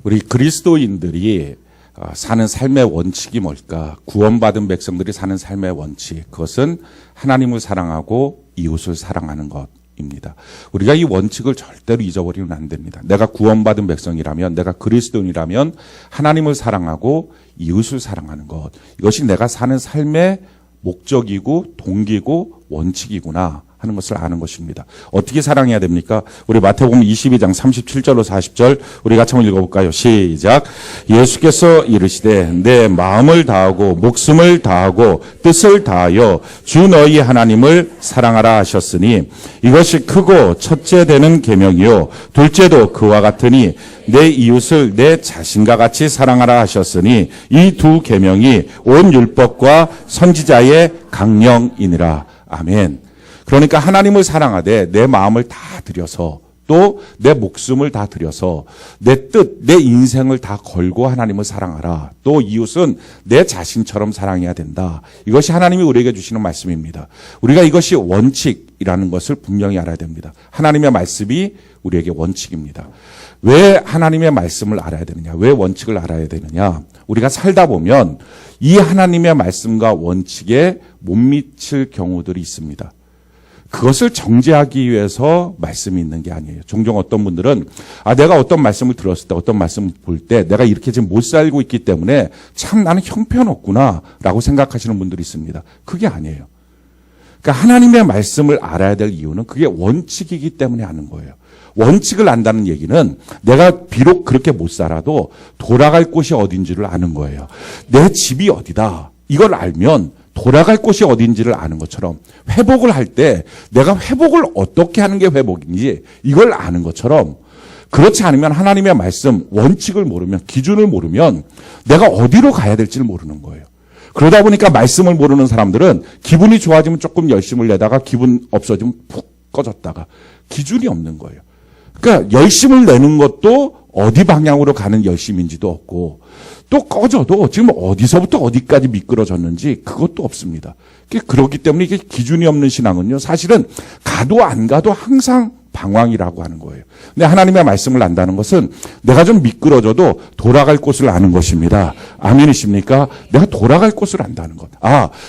우리 그리스도인들이 사는 삶의 원칙이 뭘까? 구원받은 백성들이 사는 삶의 원칙. 그것은 하나님을 사랑하고 이웃을 사랑하는 것입니다. 우리가 이 원칙을 절대로 잊어버리면 안 됩니다. 내가 구원받은 백성이라면, 내가 그리스도인이라면 하나님을 사랑하고 이웃을 사랑하는 것. 이것이 내가 사는 삶의 목적이고 동기고 원칙이구나 하는 것을 아는 것입니다. 어떻게 사랑해야 됩니까? 우리 마태복음 22장 37절로 40절 우리 같이 한번 읽어볼까요? 시작. 예수께서 이르시되 내 마음을 다하고 목숨을 다하고 뜻을 다하여 주 너희 하나님을 사랑하라 하셨으니 이것이 크고 첫째 되는 계명이요 둘째도 그와 같으니 내 이웃을 내 자신과 같이 사랑하라 하셨으니 이 두 계명이 온 율법과 선지자의 강령이니라. 아멘. 그러니까 하나님을 사랑하되 내 마음을 다 들여서 또 내 목숨을 다 들여서 내 뜻, 내 인생을 다 걸고 하나님을 사랑하라. 또 이웃은 내 자신처럼 사랑해야 된다. 이것이 하나님이 우리에게 주시는 말씀입니다. 우리가 이것이 원칙이라는 것을 분명히 알아야 됩니다. 하나님의 말씀이 우리에게 원칙입니다. 왜 하나님의 말씀을 알아야 되느냐? 왜 원칙을 알아야 되느냐? 우리가 살다 보면 이 하나님의 말씀과 원칙에 못 미칠 경우들이 있습니다. 그것을 정죄하기 위해서 말씀이 있는 게 아니에요. 종종 어떤 분들은 내가 어떤 말씀을 들었을 때 어떤 말씀을 볼 때 내가 이렇게 지금 못 살고 있기 때문에 참 나는 형편없구나 라고 생각하시는 분들이 있습니다. 그게 아니에요. 그러니까 하나님의 말씀을 알아야 될 이유는 그게 원칙이기 때문에 아는 거예요. 원칙을 안다는 얘기는 내가 비록 그렇게 못 살아도 돌아갈 곳이 어딘지를 아는 거예요. 내 집이 어디다. 이걸 알면 돌아갈 곳이 어딘지를 아는 것처럼 회복을 할 때 내가 회복을 어떻게 하는 게 회복인지 이걸 아는 것처럼 그렇지 않으면 하나님의 말씀, 원칙을 모르면, 기준을 모르면 내가 어디로 가야 될지를 모르는 거예요. 그러다 보니까 말씀을 모르는 사람들은 기분이 좋아지면 조금 열심을 내다가 기분 없어지면 푹 꺼졌다가 기준이 없는 거예요. 그러니까 열심을 내는 것도 어디 방향으로 가는 열심인지도 없고 또 꺼져도 지금 어디서부터 어디까지 미끄러졌는지 그것도 없습니다. 그렇기 때문에 이게 기준이 없는 신앙은요, 사실은 가도 안 가도 항상 방황이라고 하는 거예요. 근데 하나님의 말씀을 안다는 것은 내가 좀 미끄러져도 돌아갈 곳을 아는 것입니다. 아멘이십니까? 내가 돌아갈 곳을 안다는 것.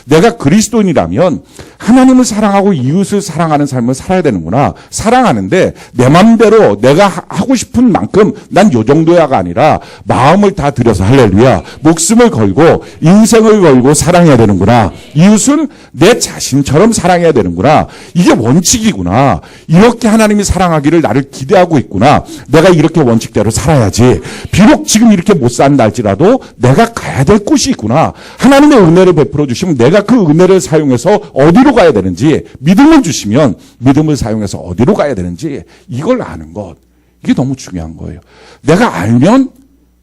내가 그리스도인이라면 하나님을 사랑하고 이웃을 사랑하는 삶을 살아야 되는구나. 사랑하는데 내 맘대로 내가 하고 싶은 만큼 난 요 정도야가 아니라 마음을 다 들여서 할렐루야. 목숨을 걸고 인생을 걸고 사랑해야 되는구나. 이웃은 내 자신처럼 사랑해야 되는구나. 이게 원칙이구나. 이렇게 하나님이 사랑하기를 나를 기대하고 있구나. 내가 이렇게 원칙대로 살아야지. 비록 지금 이렇게 못 산다 할지라도 내가 가야 될 곳이 있구나. 하나님의 은혜를 베풀어 주시면 내가 그 은혜를 사용해서 어디로 가야 되는지, 믿음을 주시면 믿음을 사용해서 어디로 가야 되는지 이걸 아는 것. 이게 너무 중요한 거예요. 내가 알면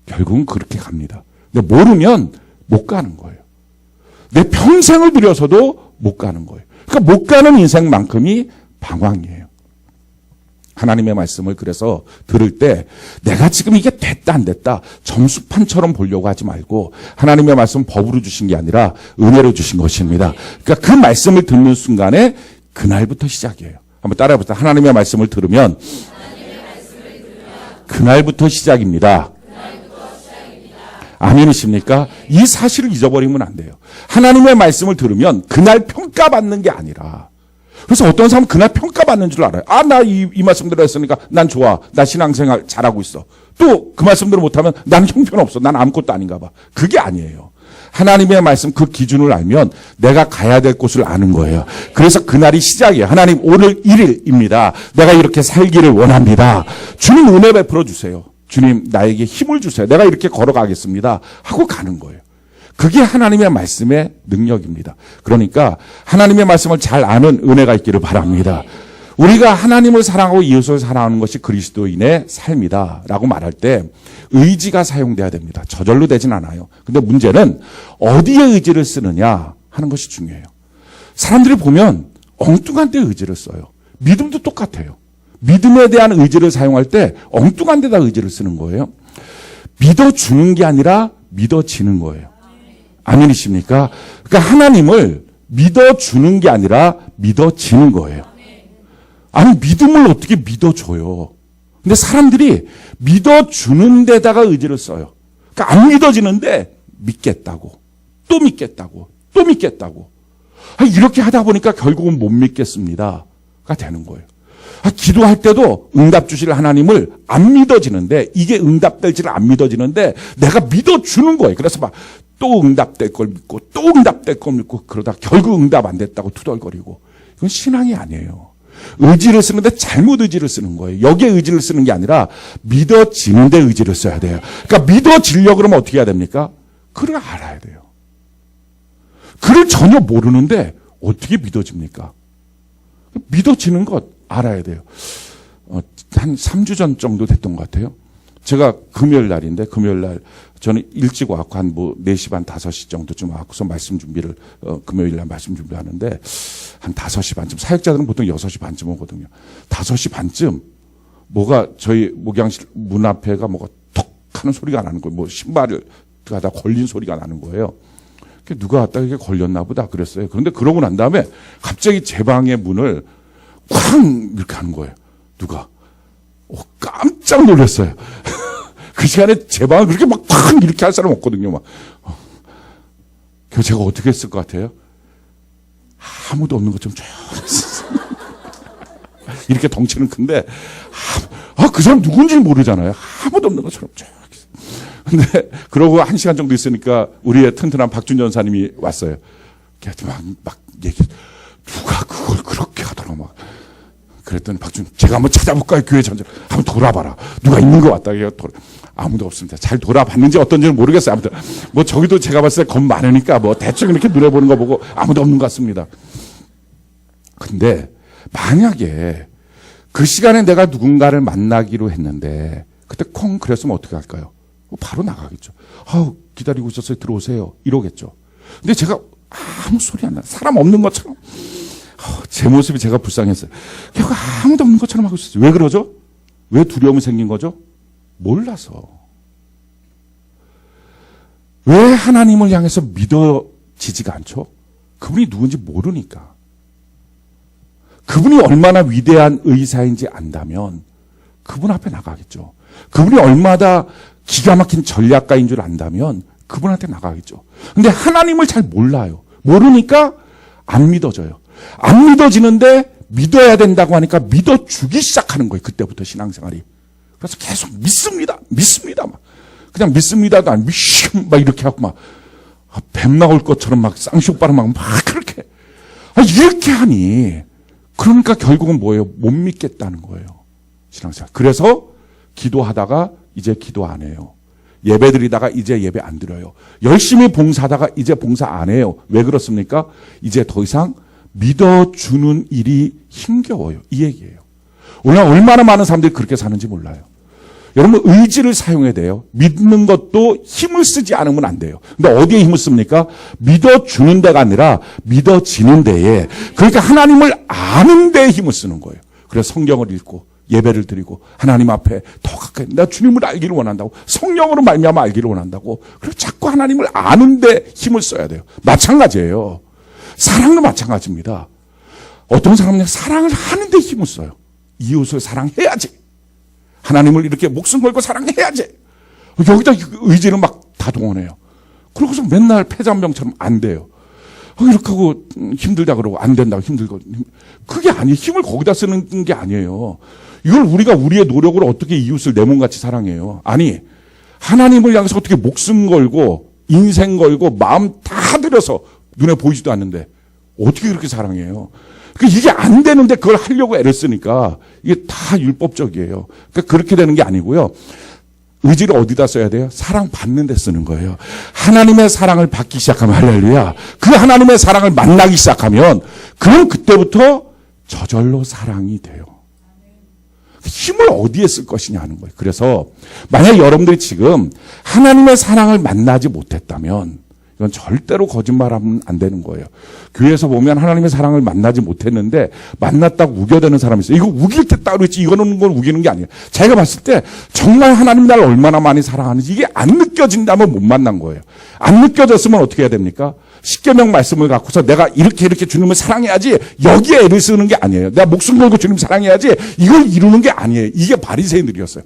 결국은 그렇게 갑니다. 근데 모르면 못 가는 거예요. 내 평생을 들여서도 못 가는 거예요. 그러니까 못 가는 인생만큼이 방황이에요. 하나님의 말씀을 그래서 들을 때 내가 지금 이게 됐다 안 됐다 점수판처럼 보려고 하지 말고 하나님의 말씀 법으로 주신 게 아니라 은혜로 주신 것입니다. 그러니까 그 말씀을 듣는 순간에 그날부터 시작이에요. 한번 따라해 보세요. 하나님의 말씀을 들으면 그날부터 시작입니다. 아멘이십니까? 이 사실을 잊어버리면 안 돼요. 하나님의 말씀을 들으면 그날 평가받는 게 아니라, 그래서 어떤 사람은 그날 평가받는 줄 알아요. 나 이 말씀대로 했으니까 난 좋아. 나 신앙생활 잘하고 있어. 또 그 말씀대로 못하면 나는 형편없어. 난 아무것도 아닌가 봐. 그게 아니에요. 하나님의 말씀 그 기준을 알면 내가 가야 될 곳을 아는 거예요. 그래서 그날이 시작이에요. 하나님 오늘 1일입니다. 내가 이렇게 살기를 원합니다. 주님 은혜 베풀어 주세요. 주님 나에게 힘을 주세요. 내가 이렇게 걸어가겠습니다. 하고 가는 거예요. 그게 하나님의 말씀의 능력입니다. 그러니까 하나님의 말씀을 잘 아는 은혜가 있기를 바랍니다. 우리가 하나님을 사랑하고 이웃을 사랑하는 것이 그리스도인의 삶이다라고 말할 때 의지가 사용돼야 됩니다. 저절로 되진 않아요. 근데 문제는 어디에 의지를 쓰느냐 하는 것이 중요해요. 사람들이 보면 엉뚱한 데 의지를 써요. 믿음도 똑같아요. 믿음에 대한 의지를 사용할 때 엉뚱한 데다 의지를 쓰는 거예요. 믿어주는 게 아니라 믿어지는 거예요. 아멘이십니까? 그러니까 하나님을 믿어주는 게 아니라 믿어지는 거예요. 아니 믿음을 어떻게 믿어줘요? 근데 사람들이 믿어주는 데다가 의지를 써요. 그러니까 안 믿어지는데 믿겠다고, 또 믿겠다고, 또 믿겠다고. 이렇게 하다 보니까 결국은 못 믿겠습니다가 되는 거예요. 기도할 때도 응답 주실 하나님을 안 믿어지는데, 이게 응답될지를 안 믿어지는데 내가 믿어주는 거예요. 그래서 막 또 응답될 걸 믿고 또 응답될 걸 믿고 그러다 결국 응답 안 됐다고 투덜거리고. 이건 신앙이 아니에요. 의지를 쓰는데 잘못 의지를 쓰는 거예요. 여기에 의지를 쓰는 게 아니라 믿어지는데 의지를 써야 돼요. 그러니까 믿어지려고 그러면 어떻게 해야 됩니까? 그를 알아야 돼요. 그를 전혀 모르는데 어떻게 믿어집니까? 믿어지는 것 알아야 돼요. 한 3주 전 정도 됐던 것 같아요. 제가 금요일 날인데, 금요일 날 저는 일찍 와서 한 4시 반, 5시 정도쯤 와서 말씀 준비를, 금요일 날 말씀 준비하는데, 한 5시 반쯤, 사역자들은 보통 6시 반쯤 오거든요. 5시 반쯤, 뭐가 저희 목양실 문 앞에가 뭐가 톡 하는 소리가 나는 거예요. 뭐 신발을 가다 걸린 소리가 나는 거예요. 누가 왔다 이게 걸렸나 보다 그랬어요. 그런데 그러고 난 다음에 갑자기 제 방의 문을 쾅 이렇게 하는 거예요. 누가. 깜짝 놀랐어요. 그 시간에 제 방을 그렇게 막 쾅 이렇게 할 사람 없거든요. 막. 그래서 제가 어떻게 했을 것 같아요? 아무도 없는 것처럼 조용히 이렇게 덩치는 큰데 그 사람 누군지 모르잖아요. 아무도 없는 것처럼 조용히. 근데 그러고 1시간 정도 있으니까 우리의 튼튼한 박준 전사님이 왔어요. 막 얘기, 누가 그걸 그렇게 하더라 막. 그랬더니 박준, 제가 한번 찾아볼까요? 교회 전체 한번 돌아봐라. 누가 있는 것 같다. 아무도 없습니다. 잘 돌아봤는지 어떤지는 모르겠어요. 아무튼 뭐 저기도 제가 봤을 때 겁 많으니까 뭐 대충 이렇게 눈에 보는 거 보고 아무도 없는 것 같습니다. 근데 만약에 그 시간에 내가 누군가를 만나기로 했는데 그때 콩 그랬으면 어떻게 할까요? 바로 나가겠죠. 기다리고 있었어요. 들어오세요. 이러겠죠. 근데 제가 아무 소리 안 나요. 사람 없는 것처럼. 제 모습이 제가 불쌍했어요. 결국 아무도 없는 것처럼 하고 있었어요. 왜 그러죠? 왜 두려움이 생긴 거죠? 몰라서. 왜 하나님을 향해서 믿어지지가 않죠? 그분이 누군지 모르니까. 그분이 얼마나 위대한 의사인지 안다면 그분 앞에 나가겠죠. 그분이 얼마나 기가 막힌 전략가인 줄 안다면 그분한테 나가겠죠. 근데 하나님을 잘 몰라요. 모르니까 안 믿어져요. 안 믿어지는데 믿어야 된다고 하니까 믿어주기 시작하는 거예요. 그때부터 신앙생활이. 그래서 계속 믿습니다. 막. 그냥 믿습니다도 아니고 막 이렇게 하고 막 뱀 나올 것처럼 막 쌍시오빠를 막 그렇게. 이렇게 하니 그러니까 결국은 뭐예요? 못 믿겠다는 거예요. 신앙생활. 그래서 기도하다가 이제 기도 안 해요. 예배 드리다가 이제 예배 안 드려요. 열심히 봉사하다가 이제 봉사 안 해요. 왜 그렇습니까? 이제 더 이상 믿어주는 일이 힘겨워요. 이 얘기예요. 오늘 얼마나 많은 사람들이 그렇게 사는지 몰라요. 여러분 의지를 사용해야 돼요. 믿는 것도 힘을 쓰지 않으면 안 돼요. 근데 어디에 힘을 씁니까? 믿어주는 데가 아니라 믿어지는 데에. 그러니까 하나님을 아는 데에 힘을 쓰는 거예요. 그래서 성경을 읽고 예배를 드리고 하나님 앞에 더 가까이 나 주님을 알기를 원한다고 성령으로 말미암아 알기를 원한다고. 그리고 자꾸 하나님을 아는 데 힘을 써야 돼요. 마찬가지예요. 사랑도 마찬가지입니다. 어떤 사람은 사랑을 하는 데 힘을 써요. 이웃을 사랑해야지. 하나님을 이렇게 목숨 걸고 사랑해야지. 여기다 의지를 막 다 동원해요. 그러고서 맨날 폐잔병처럼 안 돼요. 이렇게 하고 힘들다 그러고 안 된다고 힘들고. 그게 아니에요. 힘을 거기다 쓰는 게 아니에요. 이걸 우리가 우리의 노력으로 어떻게 이웃을 내 몸같이 사랑해요. 아니 하나님을 향해서 어떻게 목숨 걸고 인생 걸고 마음 다 들여서 눈에 보이지도 않는데 어떻게 그렇게 사랑해요. 이게 안 되는데 그걸 하려고 애를 쓰니까 이게 다 율법적이에요. 그러니까 그렇게 되는 게 아니고요. 의지를 어디다 써야 돼요? 사랑 받는 데 쓰는 거예요. 하나님의 사랑을 받기 시작하면 할렐루야. 그 하나님의 사랑을 만나기 시작하면 그럼 그때부터 저절로 사랑이 돼요. 힘을 어디에 쓸 것이냐 하는 거예요. 그래서 만약 여러분들이 지금 하나님의 사랑을 만나지 못했다면 이건 절대로 거짓말하면 안 되는 거예요. 교회에서 보면 하나님의 사랑을 만나지 못했는데 만났다고 우겨대는 사람이 있어요. 이거 우길 때 따로 있지 이거는 걸 우기는 게 아니에요. 자기가 봤을 때 정말 하나님 나를 얼마나 많이 사랑하는지 이게 안 느껴진다면 못 만난 거예요. 안 느껴졌으면 어떻게 해야 됩니까? 십계명 말씀을 갖고서 내가 이렇게 주님을 사랑해야지 여기에 애를 쓰는 게 아니에요. 내가 목숨 걸고 주님 사랑해야지 이걸 이루는 게 아니에요. 이게 바리새인들이었어요.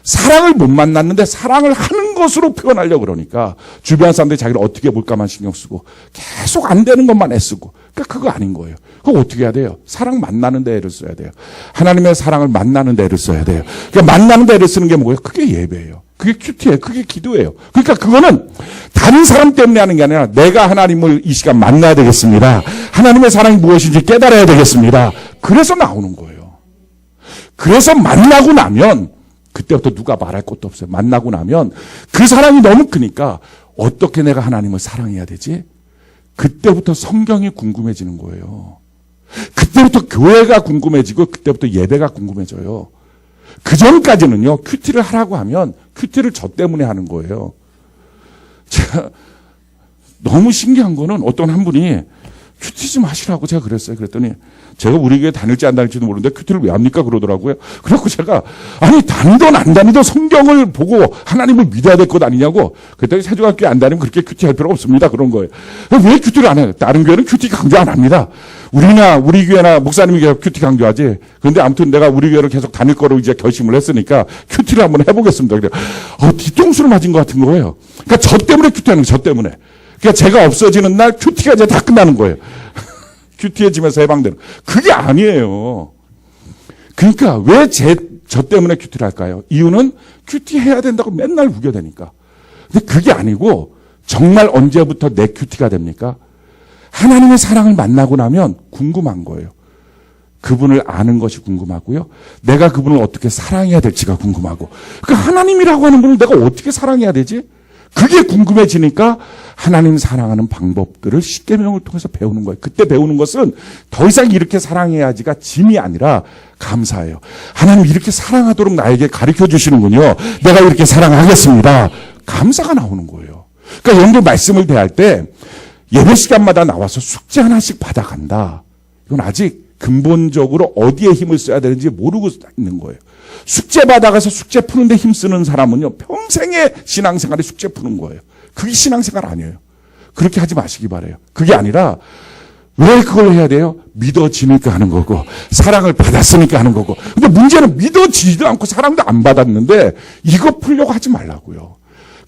사랑을 못 만났는데 사랑을 하는 것으로 표현하려고 그러니까 주변 사람들이 자기를 어떻게 볼까만 신경 쓰고 계속 안 되는 것만 애쓰고 그러니까 그거 아닌 거예요. 그거 어떻게 해야 돼요? 사랑 만나는 데 애를 써야 돼요. 하나님의 사랑을 만나는 데 애를 써야 돼요. 그러니까 만나는 데 애를 쓰는 게 뭐예요? 그게 예배예요. 그게 큐티예요. 그게 기도예요. 그러니까 그거는 다른 사람 때문에 하는 게 아니라 내가 하나님을 이 시간 만나야 되겠습니다. 하나님의 사랑이 무엇인지 깨달아야 되겠습니다. 그래서 나오는 거예요. 그래서 만나고 나면 그때부터 누가 말할 것도 없어요. 만나고 나면 그 사랑이 너무 크니까 어떻게 내가 하나님을 사랑해야 되지? 그때부터 성경이 궁금해지는 거예요. 그때부터 교회가 궁금해지고 그때부터 예배가 궁금해져요. 그 전까지는요, 큐티를 하라고 하면 큐티를 저 때문에 하는 거예요. 제가 너무 신기한 거는 어떤 한 분이 큐티 좀 하시라고 제가 그랬어요. 그랬더니 제가 우리 교회 다닐지 안 다닐지도 모르는데 큐티를 왜 합니까? 그러더라고요. 그래갖고 제가 아니 다니든 안 다니든 성경을 보고 하나님을 믿어야 될 것 아니냐고. 그랬더니 세종학교에 안 다니면 그렇게 큐티 할 필요가 없습니다. 그런 거예요. 왜 큐티를 안 해요? 다른 교회는 큐티 강조 안 합니다. 우리 교회나 목사님이 계속 큐티 강조하지. 그런데 아무튼 내가 우리 교회를 계속 다닐 거로 이제 결심을 했으니까 큐티를 한번 해보겠습니다. 그래. 뒤통수를 맞은 것 같은 거예요. 그러니까 저 때문에 큐티하는 거예요. 저 때문에. 그러니까 제가 없어지는 날 큐티가 이제 다 끝나는 거예요. 큐티해지면서 해방되는. 그게 아니에요. 그러니까 왜 저 때문에 큐티를 할까요? 이유는 큐티해야 된다고 맨날 우겨대니까. 근데 그게 아니고 정말 언제부터 내 큐티가 됩니까? 하나님의 사랑을 만나고 나면 궁금한 거예요. 그분을 아는 것이 궁금하고요. 내가 그분을 어떻게 사랑해야 될지가 궁금하고. 그러니까 하나님이라고 하는 분을 내가 어떻게 사랑해야 되지? 그게 궁금해지니까 하나님 사랑하는 방법들을 십계명을 통해서 배우는 거예요. 그때 배우는 것은 더 이상 이렇게 사랑해야지가 짐이 아니라 감사해요. 하나님 이렇게 사랑하도록 나에게 가르쳐 주시는군요. 내가 이렇게 사랑하겠습니다. 감사가 나오는 거예요. 그러니까 여러분들 말씀을 대할 때 예배 시간마다 나와서 숙제 하나씩 받아간다. 이건 아직 근본적으로 어디에 힘을 써야 되는지 모르고 있는 거예요. 숙제 받아가서 숙제 푸는데 힘쓰는 사람은요, 평생의 신앙생활에 숙제 푸는 거예요. 그게 신앙생활 아니에요. 그렇게 하지 마시기 바라요. 그게 아니라 왜 그걸 해야 돼요? 믿어지니까 하는 거고 사랑을 받았으니까 하는 거고. 근데 문제는 믿어지지도 않고 사랑도 안 받았는데 이거 풀려고 하지 말라고요.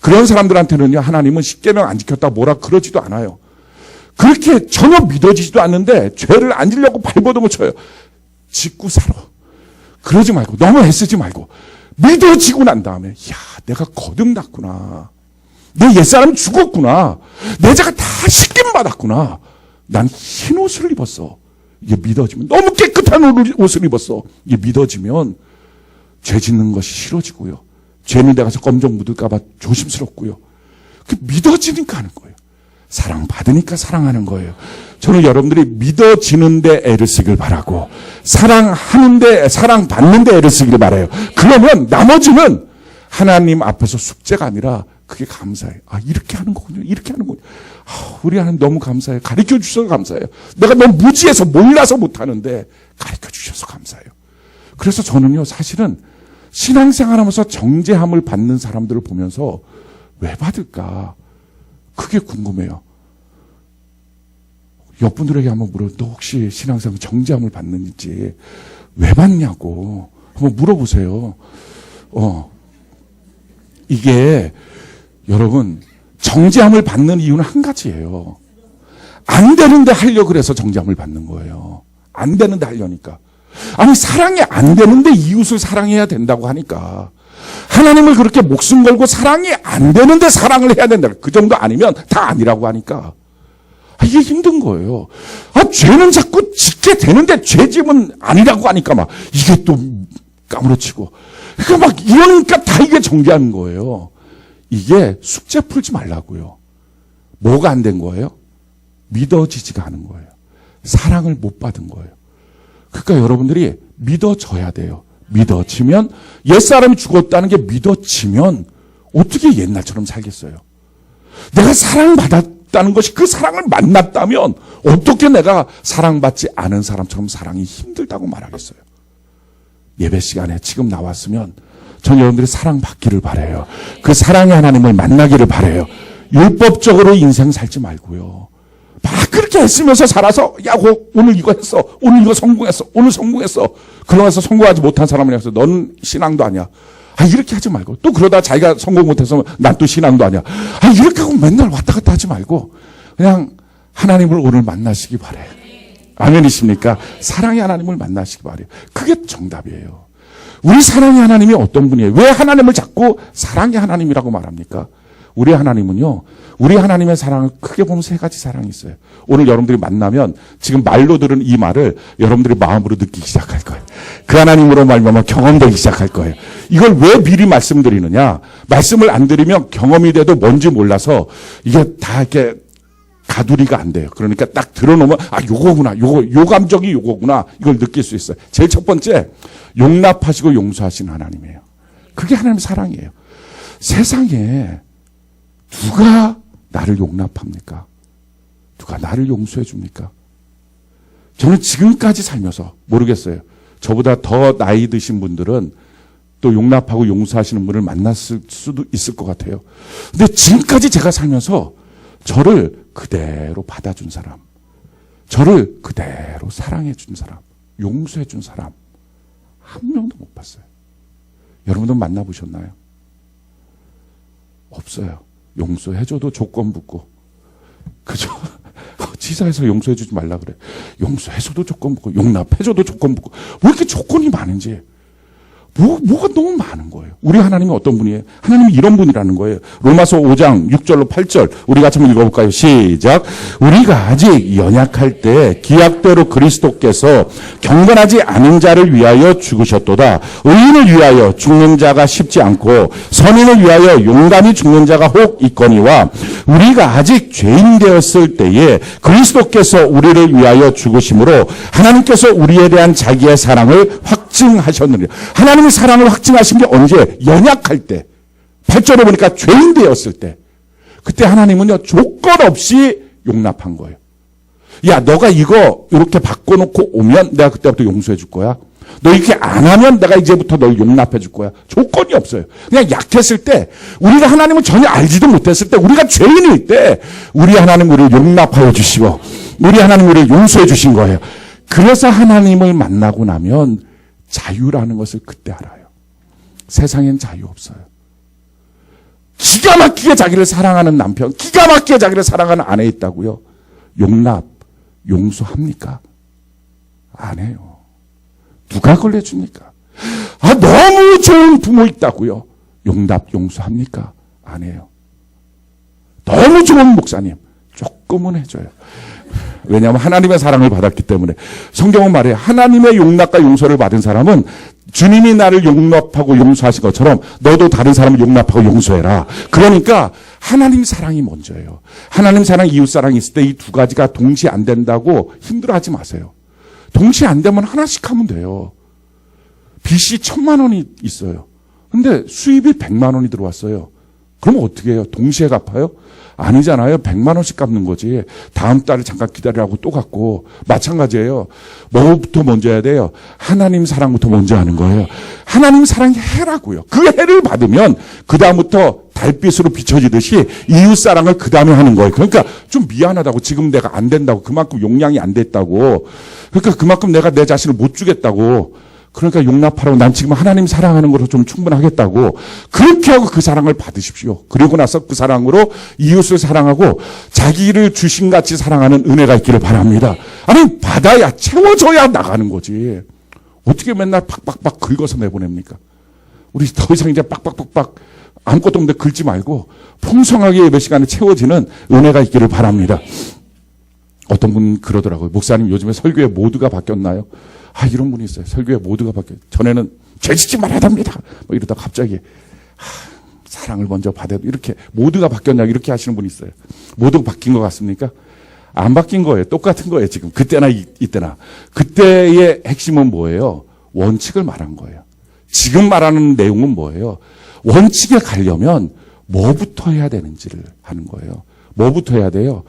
그런 사람들한테는요, 하나님은 십계명 안 지켰다 뭐라 그러지도 않아요. 그렇게 전혀 믿어지지도 않는데 죄를 안 지려고 발버둥을 쳐요. 짓고 살아. 그러지 말고 너무 애쓰지 말고 믿어지고 난 다음에 야, 내가 거듭났구나. 내 옛사람이 죽었구나. 내 죄가 다 씻김받았구나. 난 흰 옷을 입었어. 이게 믿어지면 너무 깨끗한 옷을 입었어. 이게 믿어지면 죄 짓는 것이 싫어지고요. 죄는 내 가서 검정 묻을까 봐 조심스럽고요. 그 믿어지니까 하는 거예요. 사랑받으니까 사랑하는 거예요. 저는 여러분들이 믿어지는데 애를 쓰길 바라고 사랑하는데 사랑받는데 애를 쓰길 바라요. 그러면 나머지는 하나님 앞에서 숙제가 아니라 그게 감사해요. 아, 이렇게 하는 거군요. 이렇게 하는 거군요. 아, 우리 하나님 너무 감사해요. 가르쳐 주셔서 감사해요. 내가 너무 무지해서 몰라서 못하는데 가르쳐 주셔서 감사해요. 그래서 저는요, 사실은 신앙생활하면서 정죄함을 받는 사람들을 보면서 왜 받을까? 그게 궁금해요. 옆분들에게 한번 너 혹시 신앙생활 정죄함을 받는지 왜 받냐고 한번 물어보세요. 이게 여러분 정죄함을 받는 이유는 한 가지예요. 안 되는데 하려고 그래서 정죄함을 받는 거예요. 안 되는데 하려니까. 아니 사랑이 안 되는데 이웃을 사랑해야 된다고 하니까 하나님을 그렇게 목숨 걸고 사랑이 안 되는데 사랑을 해야 된다. 그 정도 아니면 다 아니라고 하니까 이게 힘든 거예요. 죄는 자꾸 짓게 되는데 죄짐은 아니라고 하니까 막 이게 또 까무러치고 그러니까 막 이러니까 다 이게 정죄하는 거예요. 이게 숙제 풀지 말라고요. 뭐가 안 된 거예요? 믿어지지가 않은 거예요. 사랑을 못 받은 거예요. 그러니까 여러분들이 믿어져야 돼요. 믿어지면 옛사람이 죽었다는 게 믿어지면 어떻게 옛날처럼 살겠어요? 내가 사랑받았다는 것이 그 사랑을 만났다면 어떻게 내가 사랑받지 않은 사람처럼 사랑이 힘들다고 말하겠어요? 예배 시간에 지금 나왔으면 전 여러분들이 사랑받기를 바라요. 그 사랑의 하나님을 만나기를 바라요. 율법적으로 인생 살지 말고요. 이렇게 애쓰면서 살아서 야 오늘 이거 했어, 오늘 이거 성공했어, 오늘 성공했어. 그러고 나서 성공하지 못한 사람을 해서 넌 신앙도 아니야. 이렇게 하지 말고, 또 그러다 자기가 성공 못해서 난 또 신앙도 아니야. 이렇게 하고 맨날 왔다 갔다 하지 말고 그냥 하나님을 오늘 만나시기 바래요. 아멘이십니까? 사랑의 하나님을 만나시기 바래요. 그게 정답이에요. 우리 사랑의 하나님이 어떤 분이에요? 왜 하나님을 자꾸 사랑의 하나님이라고 말합니까? 우리 하나님은요, 우리 하나님의 사랑을 크게 보면 세 가지 사랑이 있어요. 오늘 여러분들이 만나면 지금 말로 들은 이 말을 여러분들이 마음으로 느끼기 시작할 거예요. 그 하나님으로 말미암아 경험되기 시작할 거예요. 이걸 왜 미리 말씀드리느냐? 말씀을 안 드리면 경험이 돼도 뭔지 몰라서 이게 다 이렇게 가두리가 안 돼요. 그러니까 딱 들어놓으면 요거구나, 요 감정이 요거구나, 이걸 느낄 수 있어요. 제일 첫 번째, 용납하시고 용서하시는 하나님이에요. 그게 하나님의 사랑이에요. 세상에 누가 나를 용납합니까? 누가 나를 용서해 줍니까? 저는 지금까지 살면서 모르겠어요. 저보다 더 나이 드신 분들은 또 용납하고 용서하시는 분을 만났을 수도 있을 것 같아요. 근데 지금까지 제가 살면서 저를 그대로 받아준 사람, 저를 그대로 사랑해 준 사람, 용서해 준 사람 한 명도 못 봤어요. 여러분도 만나보셨나요? 없어요. 용서해줘도 조건 붙고, 그죠? 지사에서 용서해주지 말라 그래. 용서해줘도 조건 붙고, 용납해줘도 조건 붙고, 왜 이렇게 조건이 많은지. 뭐가 너무 많은 거예요. 우리 하나님이 어떤 분이에요? 하나님이 이런 분이라는 거예요. 로마서 5장 6절로 8절 우리 같이 한번 읽어볼까요? 시작. 우리가 아직 연약할 때 기약대로 그리스도께서 경건하지 않은 자를 위하여 죽으셨도다. 의인을 위하여 죽는 자가 쉽지 않고 선인을 위하여 용감히 죽는 자가 혹 있거니와 우리가 아직 죄인 되었을 때에 그리스도께서 우리를 위하여 죽으심으로 하나님께서 우리에 대한 자기의 사랑을 확증하셨느니라. 하나님의 사랑을 확증하신 게 언제? 연약할 때. 8절에 보니까 죄인 되었을 때. 그때 하나님은요, 조건 없이 용납한 거예요. 야, 너가 이거 이렇게 바꿔놓고 오면 내가 그때부터 용서해 줄 거야. 너 이렇게 안 하면 내가 이제부터 널 용납해 줄 거야. 조건이 없어요. 그냥 약했을 때, 우리가 하나님을 전혀 알지도 못했을 때, 우리가 죄인일 때, 우리 하나님 우리를 용납하여 주시고, 우리 하나님 우리를 용서해 주신 거예요. 그래서 하나님을 만나고 나면 자유라는 것을 그때 알아요. 세상엔 자유 없어요. 기가 막히게 자기를 사랑하는 남편, 기가 막히게 자기를 사랑하는 아내 있다고요. 용납, 용서합니까? 안 해요. 누가 걸려줍니까? 너무 좋은 부모 있다고요. 용납, 용서합니까? 안 해요. 너무 좋은 목사님, 조금은 해줘요. 왜냐하면 하나님의 사랑을 받았기 때문에. 성경은 말해요. 하나님의 용납과 용서를 받은 사람은 주님이 나를 용납하고 용서하신 것처럼 너도 다른 사람을 용납하고 용서해라. 그러니까 하나님 사랑이 먼저예요. 하나님 사랑, 이웃 사랑이 있을 때 이 두 가지가 동시에 안 된다고 힘들어하지 마세요. 동시에 안 되면 하나씩 하면 돼요. 빚이 1,000만 원이 있어요. 근데 수입이 100만 원이 들어왔어요. 그럼 어떻게 해요? 동시에 갚아요? 아니잖아요. 100만 원씩 갚는 거지. 다음 달을 잠깐 기다리라고 또 갚고. 마찬가지예요. 뭐부터 먼저 해야 돼요? 하나님 사랑부터 먼저 하는 거예요. 하나님 사랑이 해라고요. 그 해를 받으면 그 다음부터 달빛으로 비춰지듯이 이웃 사랑을 그 다음에 하는 거예요. 그러니까 좀 미안하다고, 지금 내가 안 된다고, 그만큼 용량이 안 됐다고, 그러니까 그만큼 내가 내 자신을 못 주겠다고, 그러니까 용납하라고, 난 지금 하나님 사랑하는 거로 좀 충분하겠다고, 그렇게 하고 그 사랑을 받으십시오. 그리고 나서 그 사랑으로 이웃을 사랑하고 자기를 주신같이 사랑하는 은혜가 있기를 바랍니다. 아니, 받아야, 채워져야 나가는 거지. 어떻게 맨날 팍팍팍 긁어서 내보냅니까? 우리 더 이상 이제 빡빡빡빡 아무것도 없는데 긁지 말고 풍성하게 예배 시간에 채워지는 은혜가 있기를 바랍니다. 어떤 분 그러더라고요. 목사님, 요즘에 설교의 모드가 바뀌었나요? 이런 분이 있어요. 설교의 모드가 바뀌었어요. 전에는 죄짓지 말아야 됩니다. 뭐 이러다 갑자기 사랑을 먼저 받아야 돼. 이렇게 모드가 바뀌었냐 이렇게 하시는 분이 있어요. 모드가 바뀐 것 같습니까? 안 바뀐 거예요. 똑같은 거예요. 지금 그때나 이때나. 그때의 핵심은 뭐예요? 원칙을 말한 거예요. 지금 말하는 내용은 뭐예요? 원칙에 가려면 뭐부터 해야 되는지를 하는 거예요. 뭐부터 해야 돼요?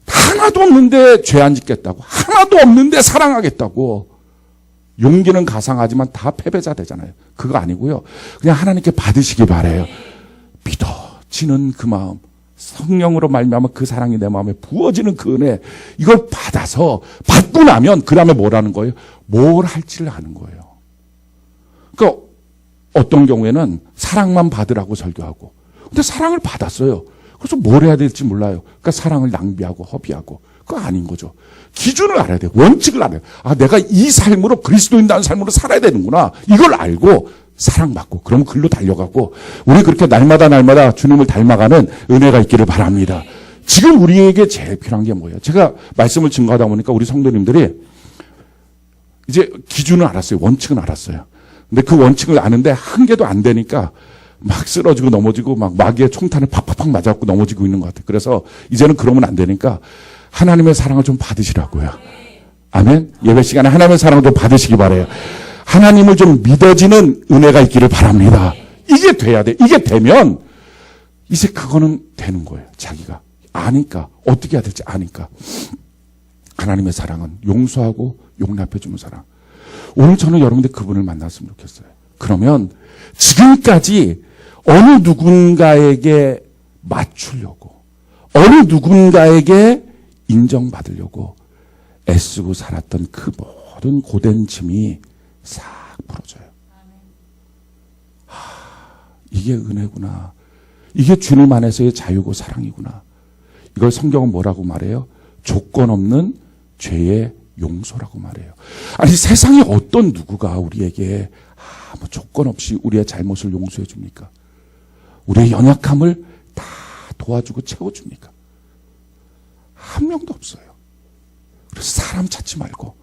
하나도 없는데 죄 안 짓겠다고, 하나도 없는데 사랑하겠다고. 용기는 가상하지만 다 패배자 되잖아요. 그거 아니고요. 그냥 하나님께 받으시기 바래요. 믿어지는 그 마음, 성령으로 말미암아 그 사랑이 내 마음에 부어지는 그 은혜, 이걸 받아서 받고 나면 그 다음에 뭐라는 거예요? 뭘 할지를 아는 거예요. 그러니까 어떤 경우에는 사랑만 받으라고 설교하고, 근데 사랑을 받았어요. 그래서 뭘 해야 될지 몰라요. 그러니까 사랑을 낭비하고 허비하고, 그거 아닌 거죠. 기준을 알아야 돼요. 원칙을 알아야 돼요. 아, 내가 이 삶으로 그리스도인다는 삶으로 살아야 되는구나. 이걸 알고 사랑받고, 그러면 글로 달려가고, 우리 그렇게 날마다 주님을 닮아가는 은혜가 있기를 바랍니다. 지금 우리에게 제일 필요한 게 뭐예요? 제가 말씀을 증거하다 보니까 우리 성도님들이 이제 기준을 알았어요. 원칙은 알았어요. 근데 그 원칙을 아는데 한 개도 안 되니까 막 쓰러지고 넘어지고 막 마귀의 총탄을 팍팍팍 맞아갖고 넘어지고 있는 것 같아요. 그래서 이제는 그러면 안 되니까 하나님의 사랑을 좀 받으시라고요. 아멘. 예배 시간에 하나님의 사랑을 좀 받으시기 바라요. 하나님을 좀 믿어지는 은혜가 있기를 바랍니다. 이게 돼야 돼. 이게 되면 이제 그거는 되는 거예요. 자기가 아니까 어떻게 해야 될지 아니까. 하나님의 사랑은 용서하고 용납해주는 사랑. 오늘 저는 여러분들 그분을 만났으면 좋겠어요. 그러면 지금까지 어느 누군가에게 맞추려고, 어느 누군가에게 인정받으려고 애쓰고 살았던 그 모든 고된 짐이 싹 풀어져요. 이게 은혜구나. 이게 주님 안에서의 자유고 사랑이구나. 이걸 성경은 뭐라고 말해요? 조건 없는 죄의 용서라고 말해요. 아니, 세상에 어떤 누구가 우리에게 아무 조건 없이 우리의 잘못을 용서해 줍니까? 우리의 연약함을 다 도와주고 채워줍니까? 한 명도 없어요. 그래서 사람 찾지 말고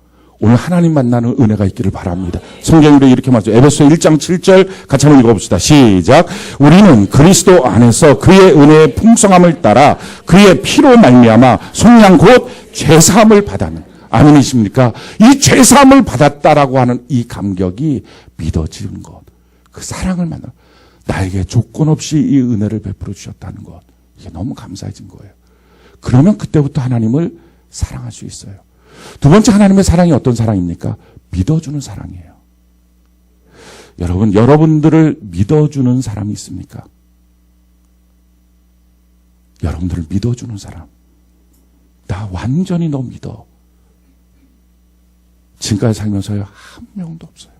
오늘 하나님 만나는 은혜가 있기를 바랍니다. 성경으로 이렇게 말하죠. 에베소 1장 7절 같이 한번 읽어봅시다. 시작. 우리는 그리스도 안에서 그의 은혜의 풍성함을 따라 그의 피로 말미암아 속량 곧 죄사함을 받았는, 아멘이십니까? 이 죄사함을 받았다라고 하는 이 감격이 믿어지는 것, 그 사랑을 만나 나에게 조건 없이 이 은혜를 베풀어 주셨다는 것, 이게 너무 감사해진 거예요. 그러면 그때부터 하나님을 사랑할 수 있어요. 두 번째, 하나님의 사랑이 어떤 사랑입니까? 믿어주는 사랑이에요. 여러분들을 믿어주는 사람이 있습니까? 여러분들을 믿어주는 사람. 나 완전히 너 믿어. 지금까지 살면서요, 한 명도 없어요.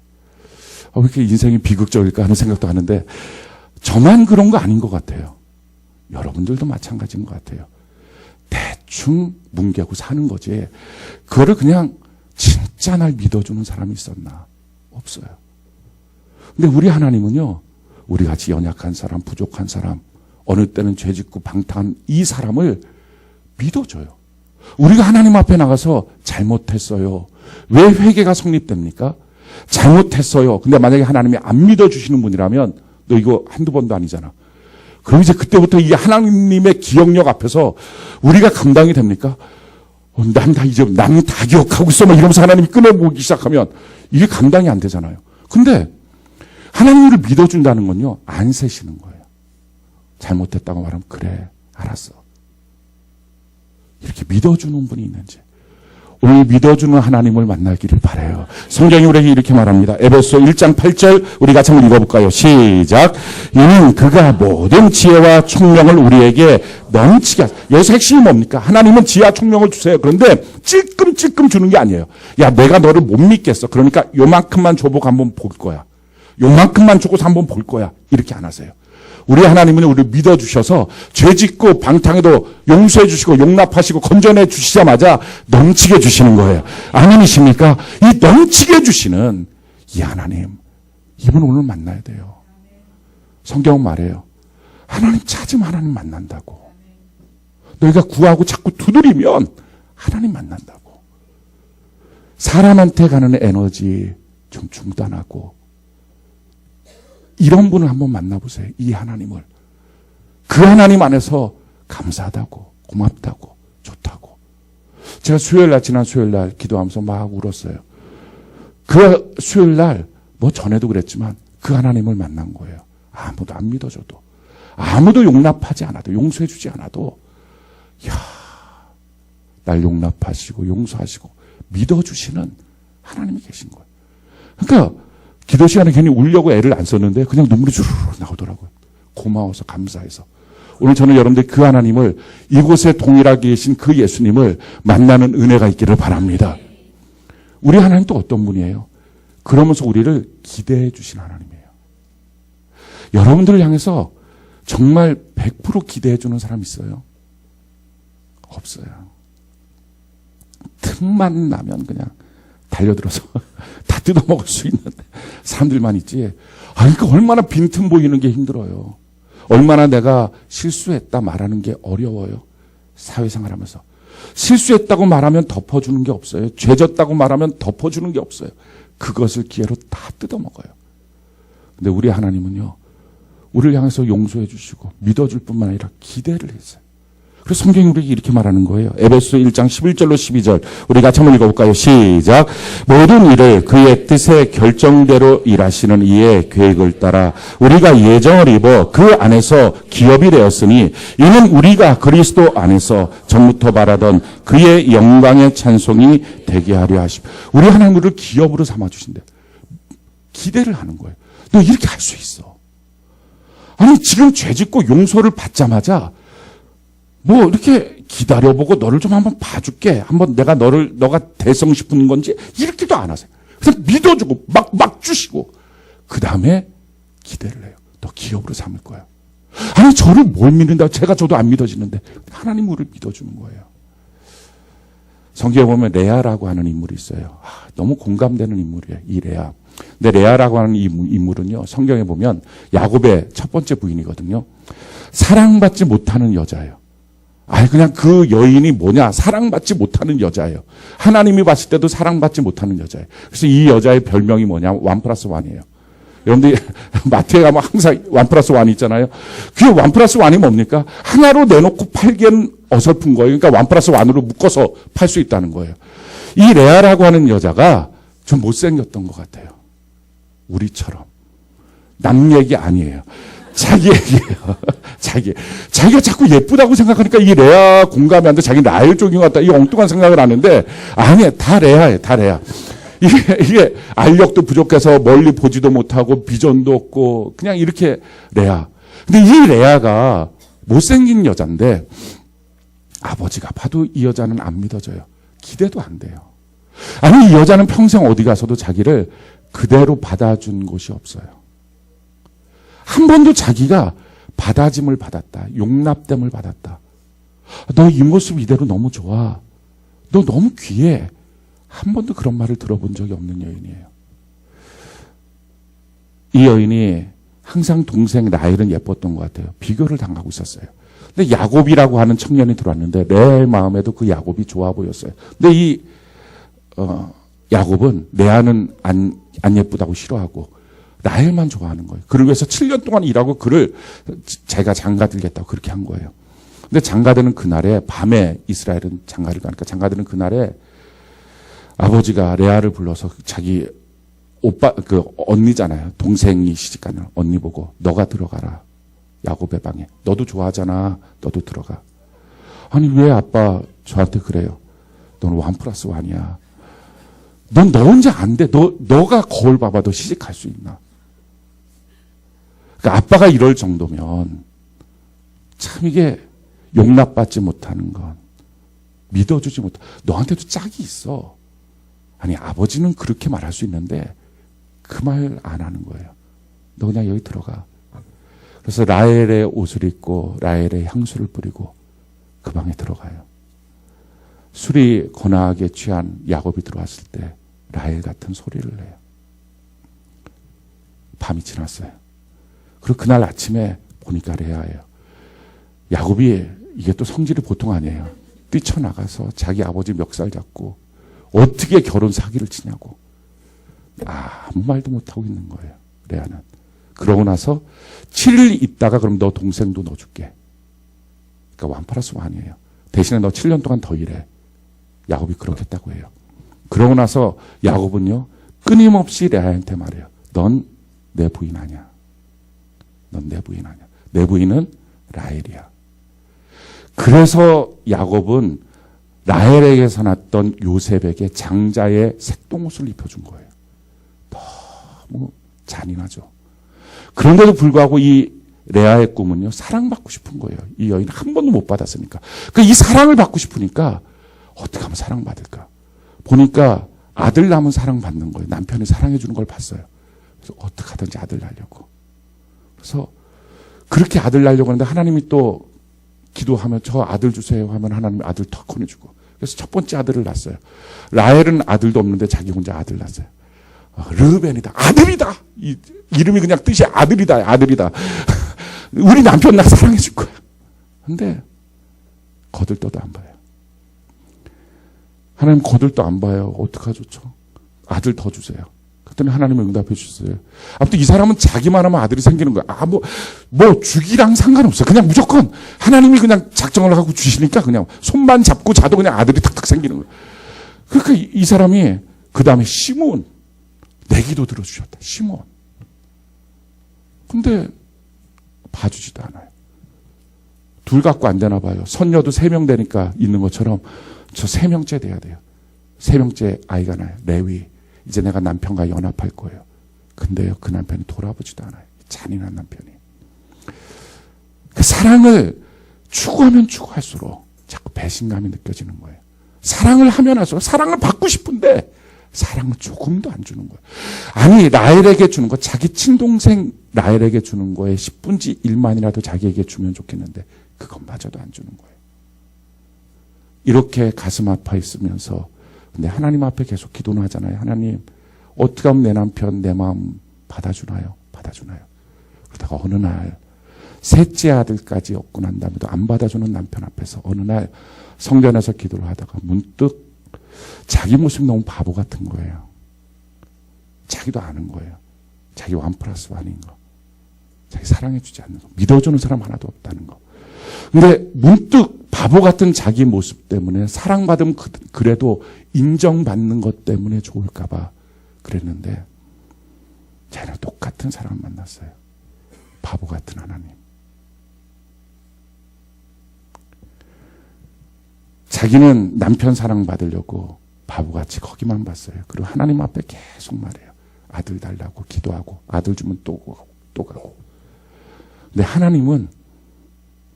왜 이렇게 인생이 비극적일까 하는 생각도 하는데, 저만 그런 거 아닌 것 같아요. 여러분들도 마찬가지인 것 같아요. 대충 뭉개고 사는 거지. 그거를 그냥 진짜 날 믿어주는 사람이 있었나? 없어요. 근데 우리 하나님은요, 우리 같이 연약한 사람, 부족한 사람, 어느 때는 죄짓고 방탕한 이 사람을 믿어줘요. 우리가 하나님 앞에 나가서 잘못했어요. 왜 회개가 성립됩니까? 잘못했어요. 근데 만약에 하나님이 안 믿어주시는 분이라면 너 이거 한두 번도 아니잖아. 그럼 이제 그때부터 이 하나님의 기억력 앞에서 우리가 감당이 됩니까? 난 다 기억하고 있어. 막 이러면서 하나님이 꺼내보기 시작하면 이게 감당이 안 되잖아요. 근데 하나님을 믿어준다는 건요, 안 세시는 거예요. 잘못했다고 말하면 그래, 알았어. 이렇게 믿어주는 분이 있는지. 오늘 믿어주는 하나님을 만나기를 바라요. 성경이 우리에게 이렇게 말합니다. 에베소 1장 8절 우리 같이 한번 읽어볼까요? 시작. 이는 그가 모든 지혜와 총명을 우리에게 넘치게 하소서. 여기서 핵심이 뭡니까? 하나님은 지혜와 총명을 주세요. 그런데 찔끔찔끔 주는 게 아니에요. 야, 내가 너를 못 믿겠어. 그러니까 요만큼만 줘보고 한번 볼 거야. 요만큼만 주고서 한번 볼 거야. 이렇게 안 하세요. 우리 하나님은 우리를 믿어주셔서 죄 짓고 방탕해도 용서해 주시고 용납하시고 건져내 주시자마자 넘치게 주시는 거예요. 아멘이십니까? 이 넘치게 주시는 이 하나님, 이분 오늘 만나야 돼요. 성경은 말해요. 하나님 찾으면 하나님 만난다고. 너희가 구하고 자꾸 두드리면 하나님 만난다고. 사람한테 가는 에너지 좀 중단하고 이런 분을 한번 만나보세요. 이 하나님을. 그 하나님 안에서 감사하다고, 고맙다고, 좋다고. 제가 지난 수요일 날 기도하면서 막 울었어요. 그 수요일 날, 전에도 그랬지만 그 하나님을 만난 거예요. 아무도 안 믿어줘도, 아무도 용납하지 않아도, 용서해주지 않아도, 날 용납하시고, 용서하시고, 믿어주시는 하나님이 계신 거예요. 그러니까, 기도 시간에 괜히 울려고 애를 안 썼는데 그냥 눈물이 주르륵 나오더라고요. 고마워서 감사해서. 오늘 저는 여러분들 그 하나님을, 이곳에 동일하게 계신 그 예수님을 만나는 은혜가 있기를 바랍니다. 우리 하나님 또 어떤 분이에요? 그러면서 우리를 기대해 주신 하나님이에요. 여러분들을 향해서 정말 100% 기대해 주는 사람 있어요? 없어요. 틈만 나면 그냥 달려들어서 다 뜯어먹을 수 있는 사람들만 있지. 그러니까 얼마나 빈틈 보이는 게 힘들어요. 얼마나 내가 실수했다 말하는 게 어려워요. 사회생활하면서. 실수했다고 말하면 덮어주는 게 없어요. 죄졌다고 말하면 덮어주는 게 없어요. 그것을 기회로 다 뜯어먹어요. 근데 우리 하나님은요, 우리를 향해서 용서해 주시고 믿어줄 뿐만 아니라 기대를 했어요. 그래서 성경이 우리에게 이렇게 말하는 거예요. 에베소 1장 11절로 12절. 우리 같이 한번 읽어볼까요? 시작. 모든 일을 그의 뜻의 결정대로 일하시는 이의 계획을 따라 우리가 예정을 입어 그 안에서 기업이 되었으니 이는 우리가 그리스도 안에서 전부터 바라던 그의 영광의 찬송이 되게 하려 하십니다. 우리 하나님 우리를 기업으로 삼아주신대. 기대를 하는 거예요. 너 이렇게 할 수 있어. 아니 지금 죄짓고 용서를 받자마자 뭐 이렇게 기다려보고 너를 좀 한번 봐줄게. 한번 너가 대성 싶은 건지 이렇게도 안 하세요. 그래서 믿어주고 막 주시고 그 다음에 기대를 해요. 너 기업으로 삼을 거야. 아니 저를 뭘 믿는다고 저도 안 믿어지는데 하나님 우리를 믿어주는 거예요. 성경에 보면 레아라고 하는 인물이 있어요. 너무 공감되는 인물이에요. 이 레아. 근데 레아라고 하는 이 인물은요. 성경에 보면 야곱의 첫 번째 부인이거든요. 사랑받지 못하는 여자예요. 그냥 그 여인이 뭐냐? 사랑받지 못하는 여자예요. 하나님이 봤을 때도 사랑받지 못하는 여자예요. 그래서 이 여자의 별명이 뭐냐? 1+1이에요. 여러분들 마트에 가면 항상 1+1이 있잖아요. 그게 1+1이 뭡니까? 하나로 내놓고 팔기엔 어설픈 거예요. 그러니까 1+1으로 묶어서 팔 수 있다는 거예요. 이 레아라고 하는 여자가 좀 못생겼던 것 같아요. 우리처럼. 남 얘기 아니에요. 자기 얘기예요. 자기가 자꾸 예쁘다고 생각하니까 이 레아 공감이 안 돼. 자기 라헬 쪽인 것 같다. 이 엉뚱한 생각을 하는데 아니에요. 다 레아예요. 다 레아. 이게 알력도 부족해서 멀리 보지도 못하고 비전도 없고 그냥 이렇게 레아. 근데 이 레아가 못생긴 여잔데 아버지가 봐도 이 여자는 안 믿어져요. 기대도 안 돼요. 아니 이 여자는 평생 어디 가서도 자기를 그대로 받아준 곳이 없어요. 한 번도 자기가 받아짐을 받았다. 용납됨을 받았다. 너 이 모습 이대로 너무 좋아. 너 너무 귀해. 한 번도 그런 말을 들어본 적이 없는 여인이에요. 이 여인이 항상 동생 라헬은 예뻤던 것 같아요. 비교를 당하고 있었어요. 근데 야곱이라고 하는 청년이 들어왔는데 레아의 마음에도 그 야곱이 좋아 보였어요. 근데 이 야곱은 레아는 안 예쁘다고 싫어하고 라헬만 좋아하는 거예요. 그를 위해서 7년 동안 일하고 그를 제가 장가들겠다고 그렇게 한 거예요. 근데 장가드는 그날에 밤에 이스라엘은 장가를 가니까 장가드는 그날에 아버지가 레아를 불러서 자기 오빠 그 언니잖아요. 동생이 시집가는 언니 보고 너가 들어가라. 야곱의 방에. 너도 좋아하잖아. 너도 들어가. 아니 왜 아빠 저한테 그래요? 너는 1+1이야. 너 혼자 안 돼. 너가 거울 봐봐. 너 시집갈 수 있나? 그러니까 아빠가 이럴 정도면 참 이게 용납받지 못하는 건 믿어주지 못하. 너한테도 짝이 있어. 아니 아버지는 그렇게 말할 수 있는데 그 말 안 하는 거예요. 너 그냥 여기 들어가. 그래서 라헬의 옷을 입고 라헬의 향수를 뿌리고 그 방에 들어가요. 술이 거나하게 취한 야곱이 들어왔을 때 라헬 같은 소리를 내요. 밤이 지났어요. 그리고 그날 아침에 보니까 레아예요. 야곱이 이게 또 성질이 보통 아니에요. 뛰쳐나가서 자기 아버지 멱살 잡고 어떻게 결혼 사기를 치냐고 아무 말도 못하고 있는 거예요. 레아는. 그러고 나서 7일 있다가 그럼 너 동생도 넣어줄게. 그러니까 1+1이에요. 대신에 너 7년 동안 더 일해. 야곱이 그렇겠다고 해요. 그러고 나서 야곱은요 끊임없이 레아한테 말해요. 넌 내 부인 아니야. 넌 내 부인 아니야. 내 부인은 라헬이야. 그래서 야곱은 라헬에게서 났던 요셉에게 장자의 색동옷을 입혀준 거예요. 너무 잔인하죠. 그런데도 불구하고 이 레아의 꿈은요, 사랑받고 싶은 거예요. 이 여인 한 번도 못 받았으니까. 이 사랑을 받고 싶으니까 어떻게 하면 사랑받을까? 보니까 아들 낳으면 사랑받는 거예요. 남편이 사랑해 주는 걸 봤어요. 그래서 어떻게 하든지 아들 낳으려고. 그래서 그렇게 아들 낳으려고 하는데 하나님이 또 기도하면 저 아들 주세요 하면 하나님이 아들 턱 꺼내주고. 그래서 첫 번째 아들을 낳았어요. 라헬은 아들도 없는데 자기 혼자 아들 낳았어요. 르벤이다. 아들이다. 이름이 그냥 뜻이 아들이다. 아들이다. 우리 남편 나 사랑해 줄 거야. 근데 거들떠도 안 봐요. 하나님 거들떠 안 봐요. 어떡하죠? 아들 더 주세요. 그랬더니 하나님은 응답해 주셨어요. 아무튼 이 사람은 자기만 하면 아들이 생기는 거야. 뭐 주기랑 상관없어. 그냥 무조건 하나님이 그냥 작정을 하고 주시니까 그냥 손만 잡고 자도 그냥 아들이 탁탁 생기는 거야. 그러니까 이 사람이 그 다음에 시몬 내 기도 들어주셨다. 시몬. 근데 봐주지도 않아요. 둘 갖고 안 되나 봐요. 선녀도 3명 되니까 있는 것처럼 저 3명째 돼야 돼요. 3명째 아이가 나요. 레위. 이제 내가 남편과 연합할 거예요. 근데요, 그 남편이 돌아보지도 않아요. 잔인한 남편이. 그 사랑을 추구하면 추구할수록 자꾸 배신감이 느껴지는 거예요. 사랑을 하면 할수록 사랑을 받고 싶은데 사랑을 조금도 안 주는 거예요. 아니, 라헬에게 주는 거, 자기 친동생 라헬에게 주는 거에 10분지 1만이라도 자기에게 주면 좋겠는데 그것마저도 안 주는 거예요. 이렇게 가슴 아파 있으면서 근데 하나님 앞에 계속 기도는 하잖아요. 하나님, 어떻게 하면 내 남편, 내 마음 받아주나요? 받아주나요? 그러다가 어느 날 셋째 아들까지 얻고 난 다음에도 안 받아주는 남편 앞에서 어느 날 성전에서 기도를 하다가 문득 자기 모습이 너무 바보 같은 거예요. 자기도 아는 거예요. 자기 1+1인 거. 자기 사랑해주지 않는 거. 믿어주는 사람 하나도 없다는 거. 근데 문득 바보 같은 자기 모습 때문에 사랑받으면 그래도 인정받는 것 때문에 좋을까 봐 그랬는데 자기는 똑같은 사람을 만났어요. 바보 같은 하나님. 자기는 남편 사랑받으려고 바보같이 거기만 봤어요. 그리고 하나님 앞에 계속 말해요. 아들 달라고 기도하고 아들 주면 또 가고 또 가고. 근데 하나님은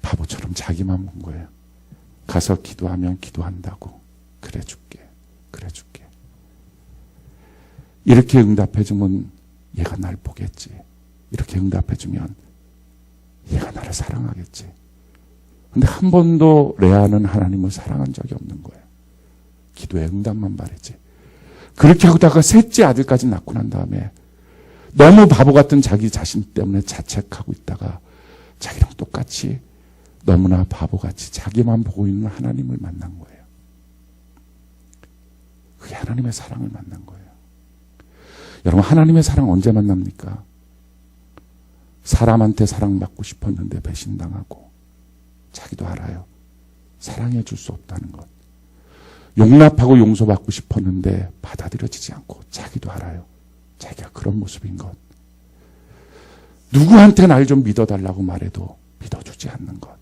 바보처럼 자기만 본 거예요. 가서 기도하면 기도한다고. 그래 줄게. 그래 줄게. 이렇게 응답해주면 얘가 날 보겠지. 이렇게 응답해주면 얘가 나를 사랑하겠지. 근데 한 번도 레아는 하나님을 사랑한 적이 없는 거예요. 기도의 응답만 바랬지. 그렇게 하다가 셋째 아들까지 낳고 난 다음에 너무 바보 같은 자기 자신 때문에 자책하고 있다가 자기랑 똑같이 너무나 바보같이 자기만 보고 있는 하나님을 만난 거예요. 그게 하나님의 사랑을 만난 거예요. 여러분, 하나님의 사랑 언제 만납니까? 사람한테 사랑받고 싶었는데 배신당하고 자기도 알아요. 사랑해 줄 수 없다는 것. 용납하고 용서받고 싶었는데 받아들여지지 않고 자기도 알아요. 자기가 그런 모습인 것. 누구한테 날 좀 믿어달라고 말해도 믿어주지 않는 것.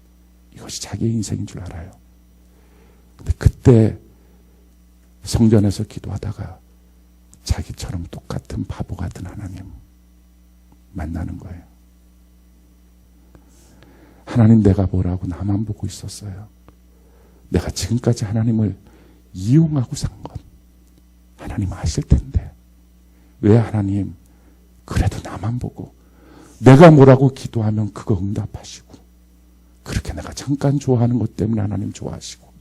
이것이 자기의 인생인 줄 알아요. 근데 그때 성전에서 기도하다가 자기처럼 똑같은 바보 같은 하나님 만나는 거예요. 하나님, 내가 뭐라고 나만 보고 있었어요. 내가 지금까지 하나님을 이용하고 산 것. 하나님 아실 텐데 왜 하나님 그래도 나만 보고 내가 뭐라고 기도하면 그거 응답하시고 그렇게 내가 잠깐 좋아하는 것 때문에 하나님 좋아하시고.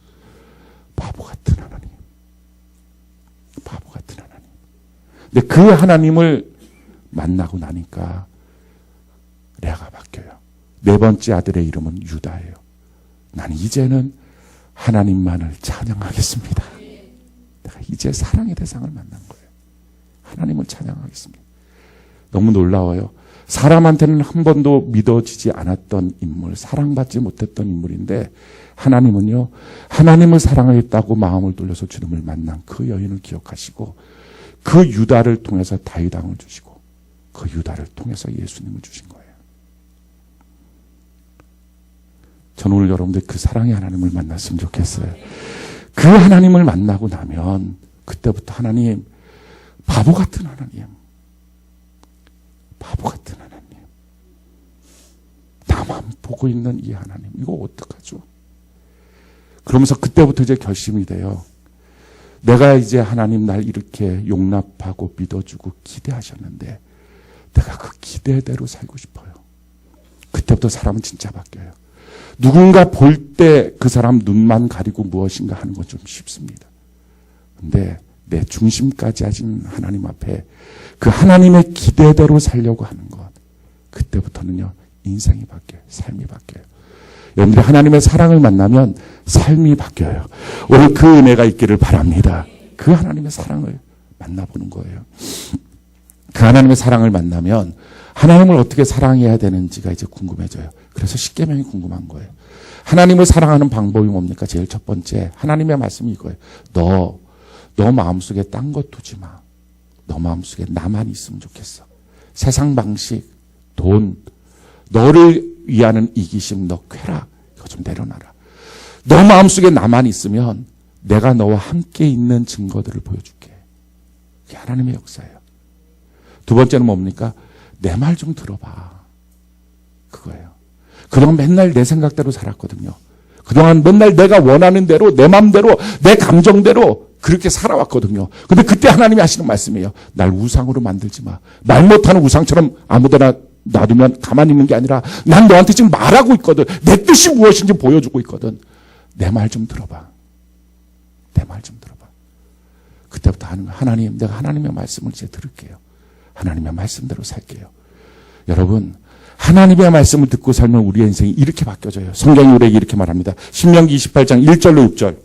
바보 같은 하나님. 바보 같은 하나님. 근데 그 하나님을 만나고 나니까 레아가 바뀌어요. 4번째 아들의 이름은 유다예요. 나는 이제는 하나님만을 찬양하겠습니다. 내가 이제 사랑의 대상을 만난 거예요. 하나님을 찬양하겠습니다. 너무 놀라워요. 사람한테는 한 번도 믿어지지 않았던 인물, 사랑받지 못했던 인물인데 하나님은요, 하나님을 사랑하겠다고 마음을 돌려서 주님을 만난 그 여인을 기억하시고 그 유다를 통해서 다윗 왕을 주시고 그 유다를 통해서 예수님을 주신 거예요. 저는 오늘 여러분들 그 사랑의 하나님을 만났으면 좋겠어요. 그 하나님을 만나고 나면 그때부터 하나님, 바보 같은 하나님, 바보 같은 하나님, 나만 보고 있는 이 하나님, 이거 어떡하죠? 그러면서 그때부터 이제 결심이 돼요. 내가 이제 하나님 날 이렇게 용납하고 믿어주고 기대하셨는데 내가 그 기대대로 살고 싶어요. 그때부터 사람은 진짜 바뀌어요. 누군가 볼 때 그 사람 눈만 가리고 무엇인가 하는 건 좀 쉽습니다. 근데 내 중심까지 하신 하나님 앞에 그 하나님의 기대대로 살려고 하는 것, 그때부터는요 인생이 바뀌어요. 삶이 바뀌어요. 여러분들이 하나님의 사랑을 만나면 삶이 바뀌어요. 오늘 그 은혜가 있기를 바랍니다. 그 하나님의 사랑을 만나보는 거예요. 그 하나님의 사랑을 만나면 하나님을 어떻게 사랑해야 되는지가 이제 궁금해져요. 그래서 십계명이 궁금한 거예요. 하나님을 사랑하는 방법이 뭡니까? 제일 첫 번째 하나님의 말씀이 이거예요. 너 마음속에 딴 것 두지 마. 너 마음속에 나만 있으면 좋겠어. 세상 방식, 돈, 너를 위하는 이기심, 너 쾌락, 이거 좀 내려놔라. 너 마음속에 나만 있으면 내가 너와 함께 있는 증거들을 보여줄게. 그게 하나님의 역사예요. 두 번째는 뭡니까? 내 말 좀 들어봐. 그거예요. 그동안 맨날 내 생각대로 살았거든요. 그동안 맨날 내가 원하는 대로, 내 마음대로, 내 감정대로 그렇게 살아왔거든요. 근데 그때 하나님이 하시는 말씀이에요. 날 우상으로 만들지 마. 말 못하는 우상처럼 아무데나 놔두면 가만히 있는 게 아니라 난 너한테 지금 말하고 있거든. 내 뜻이 무엇인지 보여주고 있거든. 내 말 좀 들어봐. 내 말 좀 들어봐. 그때부터 하는 거야. 하나님, 내가 하나님의 말씀을 이제 들을게요. 하나님의 말씀대로 살게요. 여러분, 하나님의 말씀을 듣고 살면 우리의 인생이 이렇게 바뀌어져요. 성경이 우리에게 이렇게 말합니다. 신명기 28장 1절로 6절.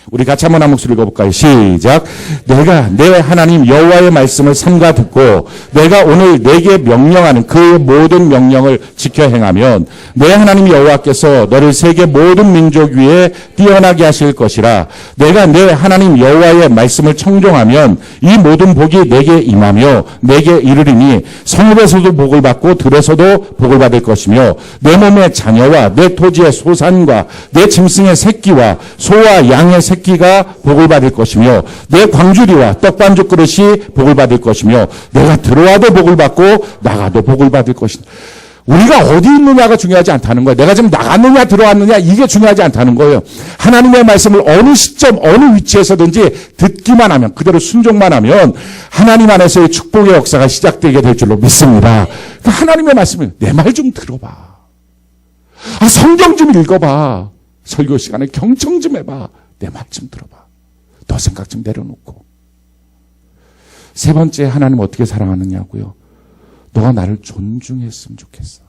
우리 같이 한번 한 목소리 읽어볼까요? 시작. 내가 내 하나님 여호와의 말씀을 삼가 듣고 내가 오늘 내게 명령하는 그 모든 명령을 지켜 행하면 내 하나님 여호와께서 너를 세계 모든 민족 위에 뛰어나게 하실 것이라. 내가 내 하나님 여호와의 말씀을 청종하면 이 모든 복이 내게 임하며 내게 이르리니 성읍에서도 복을 받고 들에서도 복을 받을 것이며 내 몸의 자녀와 내 토지의 소산과 내 짐승의 새끼와 소와 양의 새끼가 복을 받을 것이며 내 광주리와 떡반죽 그릇이 복을 받을 것이며 내가 들어와도 복을 받고 나가도 복을 받을 것이다. 우리가 어디 있느냐가 중요하지 않다는 거예요. 내가 지금 나갔느냐 들어왔느냐 이게 중요하지 않다는 거예요. 하나님의 말씀을 어느 시점 어느 위치에서든지 듣기만 하면, 그대로 순종만 하면 하나님 안에서의 축복의 역사가 시작되게 될 줄로 믿습니다. 그러니까 하나님의 말씀을 내 말 좀 들어봐. 성경 좀 읽어봐. 설교 시간에 경청 좀 해봐. 내 말 좀 들어봐. 너 생각 좀 내려놓고. 세 번째, 하나님 어떻게 사랑하느냐고요. 너가 나를 존중했으면 좋겠어.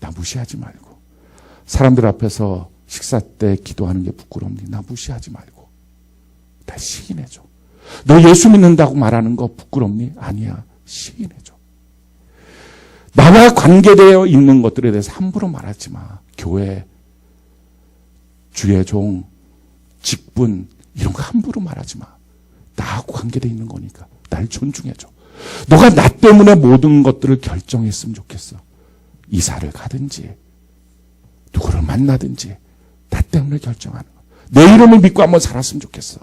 나 무시하지 말고. 사람들 앞에서 식사 때 기도하는 게 부끄럽니? 나 무시하지 말고. 나 시인해줘. 너 예수 믿는다고 말하는 거 부끄럽니? 아니야. 시인해줘. 나와 관계되어 있는 것들에 대해서 함부로 말하지 마. 교회, 주의 종, 직분 이런 거 함부로 말하지 마. 나하고 관계되어 있는 거니까 날 존중해줘. 너가 나 때문에 모든 것들을 결정했으면 좋겠어. 이사를 가든지 누구를 만나든지 나 때문에 결정하는 거. 내 이름을 믿고 한번 살았으면 좋겠어.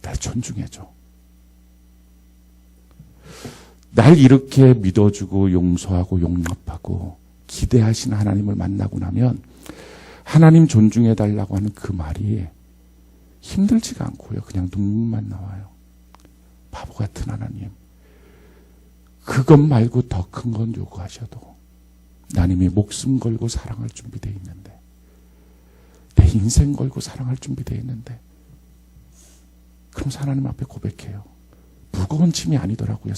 날 존중해줘. 날 이렇게 믿어주고 용서하고 용납하고 기대하시는 하나님을 만나고 나면 하나님 존중해달라고 하는 그 말이 힘들지가 않고요. 그냥 눈물만 나와요. 바보 같은 하나님. 그것 말고 더 큰 건 요구하셔도 난 이미 목숨 걸고 사랑할 준비되어 있는데, 내 인생 걸고 사랑할 준비되어 있는데, 그러면서 하나님 앞에 고백해요. 무거운 짐이 아니더라고요.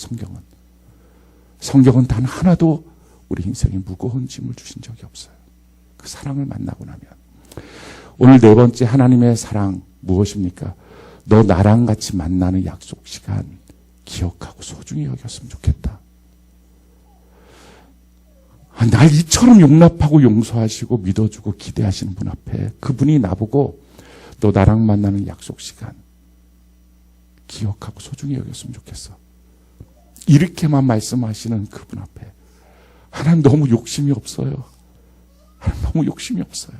성경은 단 하나도 우리 인생에 무거운 짐을 주신 적이 없어요. 그 사랑을 만나고 나면. 오늘 네 번째, 하나님의 사랑 무엇입니까? 너 나랑 같이 만나는 약속 시간 기억하고 소중히 여겼으면 좋겠다. 날 이처럼 용납하고 용서하시고 믿어주고 기대하시는 분 앞에 그분이 나보고 너 나랑 만나는 약속 시간 기억하고 소중히 여겼으면 좋겠어. 이렇게만 말씀하시는 그분 앞에 하나님 너무 욕심이 없어요. 하나님 너무 욕심이 없어요.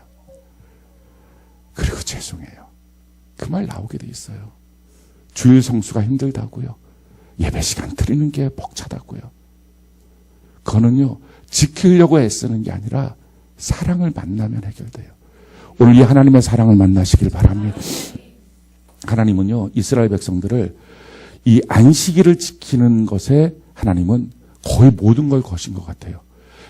그리고 죄송해요. 그 말 나오게 돼 있어요. 주일 성수가 힘들다고요. 예배 시간 드리는 게 벅차다고요. 그거는요, 지키려고 애쓰는 게 아니라 사랑을 만나면 해결돼요. 오늘 이 하나님의 사랑을 만나시길 바랍니다. 하나님은요, 이스라엘 백성들을 이 안식일을 지키는 것에 하나님은 거의 모든 걸 거신 것 같아요.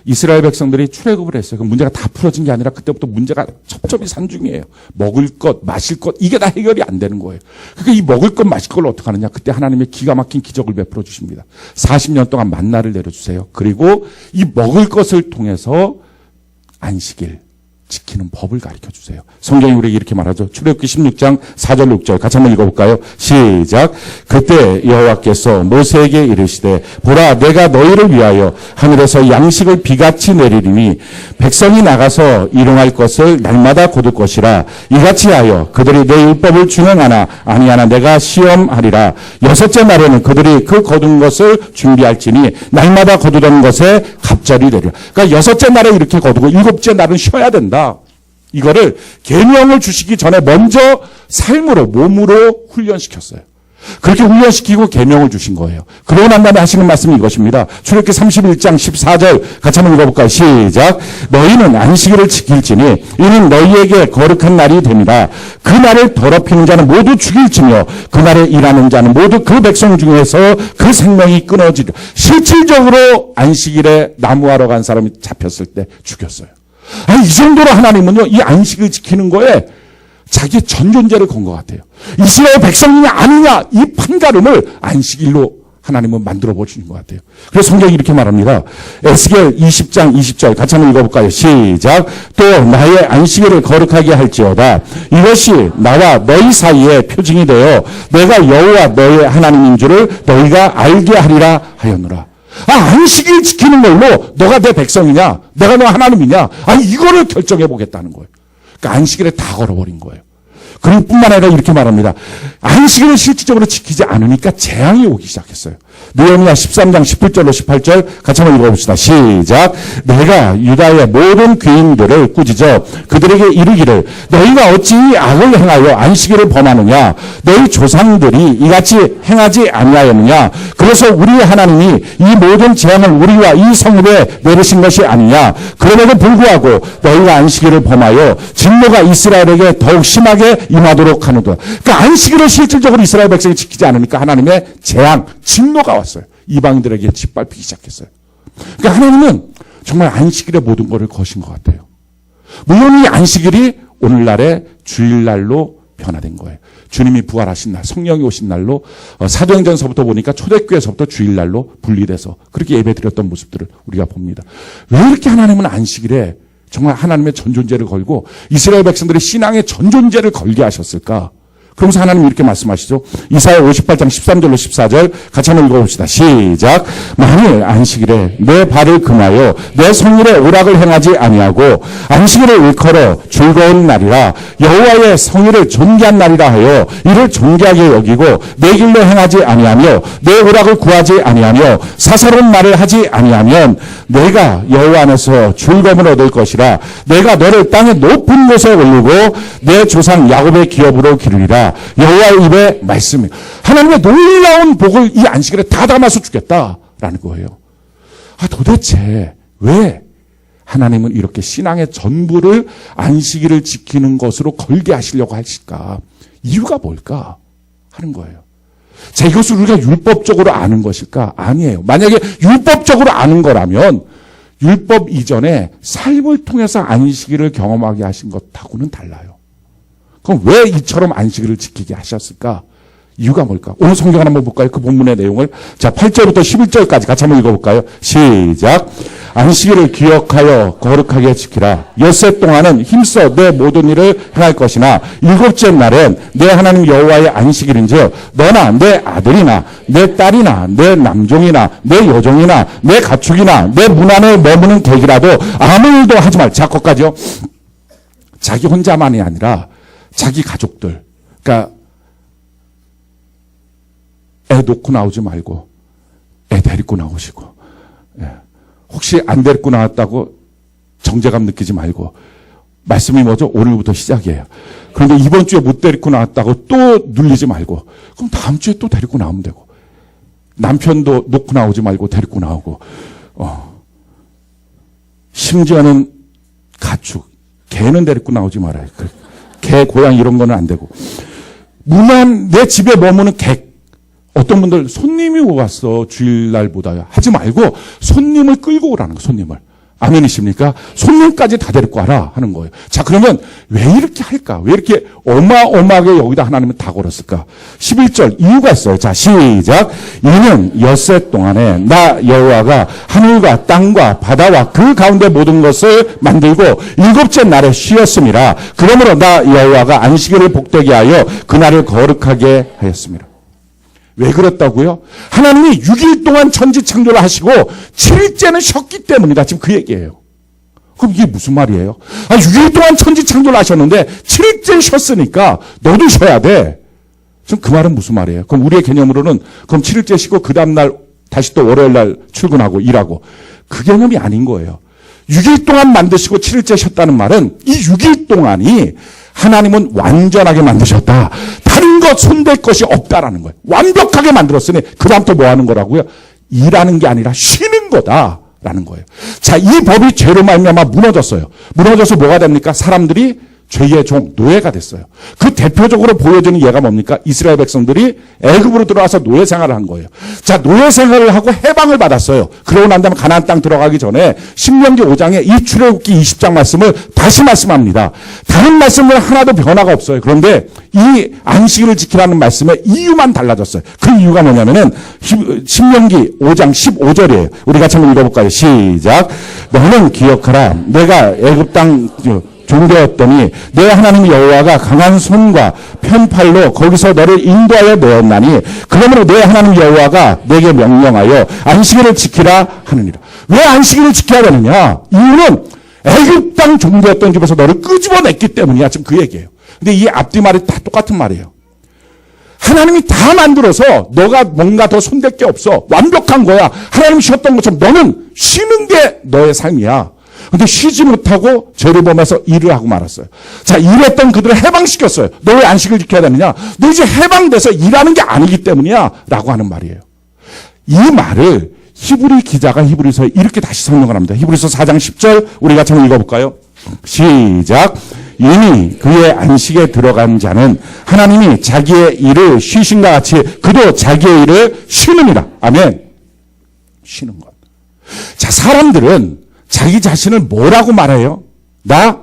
이스라엘 백성들이 출애굽을 했어요. 그 문제가 다 풀어진 게 아니라 그때부터 문제가 첩첩이 산중이에요. 먹을 것, 마실 것, 이게 다 해결이 안 되는 거예요. 그러니까 이 먹을 것, 마실 걸 어떻게 하느냐. 그때 하나님의 기가 막힌 기적을 베풀어 주십니다. 40년 동안 만나를 내려주세요. 그리고 이 먹을 것을 통해서 안식일 지키는 법을 가르쳐 주세요. 성경이 우리에게 이렇게 말하죠. 출애굽기 16장 4절 6절 같이 한번 읽어볼까요? 시작. 그때 여호와께서 모세에게 이르시되 보라 내가 너희를 위하여 하늘에서 양식을 비같이 내리리니 백성이 나가서 일용할 것을 날마다 거둘 것이라. 이같이 하여 그들이 내 율법을 준행하나 아니하나 내가 시험하리라. 여섯째 날에는 그들이 그 거둔 것을 준비할지니 날마다 거두던 것에 갑절이 되리라. 그러니까 여섯째 날에 이렇게 거두고 일곱째 날은 쉬어야 된다. 이거를 계명을 주시기 전에 먼저 삶으로 몸으로 훈련시켰어요. 그렇게 훈련시키고 계명을 주신 거예요. 그러고 난 다음에 하시는 말씀이 이것입니다. 출애굽기 31장 14절 같이 한번 읽어볼까요? 시작. 너희는 안식일을 지킬지니 이는 너희에게 거룩한 날이 됩니다. 그 날을 더럽히는 자는 모두 죽일지며 그 날에 일하는 자는 모두 그 백성 중에서 그 생명이 끊어지리라. 실질적으로 안식일에 나무하러 간 사람이 잡혔을 때 죽였어요. 이 정도로 하나님은요, 이 안식을 지키는 거에 자기의 전 존재를 건 것 같아요. 이스라엘 백성이냐 아니냐 이 판가름을 안식일로 하나님은 만들어 보시는 것 같아요. 그래서 성경이 이렇게 말합니다. 에스겔 20장 20절 같이 한번 읽어볼까요? 시작. 또 나의 안식일을 거룩하게 할지어다. 이것이 나와 너희 사이에 표징이 되어 내가 여호와 너의 하나님인 줄을 너희가 알게 하리라 하였노라. 안식일 지키는 걸로 너가 내 백성이냐, 내가 너 하나님이냐, 이거를 결정해 보겠다는 거예요. 그러니까 안식일에 다 걸어버린 거예요. 그럴 뿐만 아니라 이렇게 말합니다. 안식일을 실질적으로 지키지 않으니까 재앙이 오기 시작했어요. 느헤미야 13장 17절로 18절 같이 한번 읽어봅시다. 시작. 내가 유다의 모든 귀인들을 꾸짖어 그들에게 이르기를 너희가 어찌 악을 행하여 안식일을 범하느냐. 너희 조상들이 이같이 행하지 아니하였느냐. 그래서 우리의 하나님이 이 모든 재앙을 우리와 이 성읍에 내리신 것이 아니냐. 그럼에도 불구하고 너희가 안식일을 범하여 진노가 이스라엘에게 더욱 심하게 임하도록 하는도다. 그러니까 안식일을 실질적으로 이스라엘 백성이 지키지 않으니까 하나님의 재앙, 진노가 왔어요. 이방인들에게 짓밟히기 시작했어요. 그러니까 하나님은 정말 안식일의 모든 것을 거신 것 같아요. 물론 이 안식일이 오늘날의 주일날로 변화된 거예요. 주님이 부활하신 날, 성령이 오신 날로 사도행전서부터 보니까 초대교회에서부터 주일날로 분리돼서 그렇게 예배드렸던 모습들을 우리가 봅니다. 왜 이렇게 하나님은 안식일에 정말 하나님의 전존재를 걸고 이스라엘 백성들의 신앙의 전존재를 걸게 하셨을까? 그러면서 하나님이 이렇게 말씀하시죠. 이사야 58장 13절로 14절 같이 한번 읽어봅시다. 시작. 만일 안식일에 내 발을 금하여 내 성일에 오락을 행하지 아니하고 안식일을 일컬어 즐거운 날이라 여호와의 성일을 존귀한 날이라 하여 이를 존귀하게 여기고 내 길로 행하지 아니하며 내 오락을 구하지 아니하며 사사로운 말을 하지 아니하면 내가 여호와 안에서 즐거움을 얻을 것이라. 내가 너를 땅의 높은 곳에 올리고 내 조상 야곱의 기업으로 기르리라. 여호와의 입에 말씀이 하나님의 놀라운 복을 이 안식일에 다 담아서 주겠다라는 거예요. 도대체 왜 하나님은 이렇게 신앙의 전부를 안식일을 지키는 것으로 걸게 하시려고 하실까? 이유가 뭘까 하는 거예요. 자, 이것을 우리가 율법적으로 아는 것일까? 아니에요. 만약에 율법적으로 아는 거라면 율법 이전에 삶을 통해서 안식일을 경험하게 하신 것하고는 달라요. 그럼 왜 이처럼 안식일을 지키게 하셨을까? 이유가 뭘까? 오늘 성경 한번 볼까요? 그 본문의 내용을. 자, 8절부터 11절까지 같이 한번 읽어볼까요? 시작. 안식일을 기억하여 거룩하게 지키라. 엿새 동안은 힘써 내 모든 일을 행할 것이나 일곱째 날엔 내 하나님 여호와의 안식일인즉 너나 내 아들이나 내 딸이나 내 남종이나 내 여종이나 내 가축이나 내 문 안에 머무는 객이라도 아무 일도 하지 말. 자, 거기까지요. 자기 혼자만이 아니라 자기 가족들, 그러니까 애 놓고 나오지 말고 애 데리고 나오시고, 혹시 안 데리고 나왔다고 정죄감 느끼지 말고, 말씀이 뭐죠? 오늘부터 시작이에요. 그런데 이번 주에 못 데리고 나왔다고 또 눌리지 말고, 그럼 다음 주에 또 데리고 나오면 되고, 남편도 놓고 나오지 말고 데리고 나오고, 심지어는 가축, 개는 데리고 나오지 말아요. 개, 고양이 이런 거는 안 되고. 무난 내 집에 머무는 객. 어떤 분들 손님이 왔어. 주일날보다요. 하지 말고 손님을 끌고 오라는 거예요. 손님을. 아멘이십니까? 손님까지 다 데리고 와라 하는 거예요. 자, 그러면 왜 이렇게 할까? 왜 이렇게 어마어마하게 여기다 하나님은 다 걸었을까? 11절 이유가 있어요. 자, 시작. 이는 엿새 동안에 나 여호와가 하늘과 땅과 바다와 그 가운데 모든 것을 만들고 일곱째 날에 쉬었음이라. 그러므로 나 여호와가 안식일을 복되게 하여 그날을 거룩하게 하였습니다. 왜 그렇다고요? 하나님이 6일 동안 천지 창조를 하시고 7일째는 쉬었기 때문이다. 지금 그 얘기예요. 그럼 이게 무슨 말이에요? 6일 동안 천지 창조를 하셨는데 7일째 쉬었으니까 너도 쉬어야 돼. 지금 그 말은 무슨 말이에요? 그럼 우리의 개념으로는 그럼 7일째 쉬고 그 다음날 다시 또 월요일 날 출근하고 일하고. 그 개념이 아닌 거예요. 6일 동안 만드시고 7일째 쉬었다는 말은 이 6일 동안이 하나님은 완전하게 만드셨다. 다른 것 손댈 것이 없다라는 거예요. 완벽하게 만들었으니 그 다음부터 뭐 하는 거라고요? 일하는 게 아니라 쉬는 거다라는 거예요. 자, 이 법이 죄로 말미암아 무너졌어요. 무너져서 뭐가 됩니까? 사람들이 죄의 종, 노예가 됐어요. 그 대표적으로 보여주는 예가 뭡니까? 이스라엘 백성들이 애굽으로 들어와서 노예 생활을 한 거예요. 자, 노예 생활을 하고 해방을 받았어요. 그러고 난 다음에 가나안 땅 들어가기 전에 신명기 5장에 이 출애굽기 20장 말씀을 다시 말씀합니다. 다른 말씀은 하나도 변화가 없어요. 그런데 이 안식일을 지키라는 말씀의 이유만 달라졌어요. 그 이유가 뭐냐면은 신명기 5장 15절이에요. 우리 같이 한번 읽어볼까요? 시작. 너는 기억하라. 내가 애굽 땅 종되었더니 내 하나님 여호와가 강한 손과 편팔로 거기서 너를 인도하여 내었나니 그러므로 내 하나님 여호와가 내게 명령하여 안식일을 지키라 하느니라. 왜 안식일을 지켜야 되느냐? 이유는 애굽 땅 종되었던 집에서 너를 끄집어냈기 때문이야. 지금 그 얘기예요. 근데 이 앞뒤 말이 다 똑같은 말이에요. 하나님이 다 만들어서 너가 뭔가 더 손댈 게 없어. 완벽한 거야. 하나님이 쉬었던 것처럼 너는 쉬는 게 너의 삶이야. 근데 쉬지 못하고 죄를 범해서 일을 하고 말았어요. 자, 일했던 그들을 해방시켰어요. 너 왜 안식을 지켜야 되느냐? 너 이제 해방돼서 일하는 게 아니기 때문이야. 라고 하는 말이에요. 이 말을 히브리 기자가 히브리서에 이렇게 다시 설명을 합니다. 히브리서 4장 10절 우리 같이 한번 읽어볼까요? 시작. 이미 그의 안식에 들어간 자는 하나님이 자기의 일을 쉬신과 같이 그도 자기의 일을 쉬느니라. 아멘. 쉬는 것. 자, 사람들은 자기 자신을 뭐라고 말해요? 나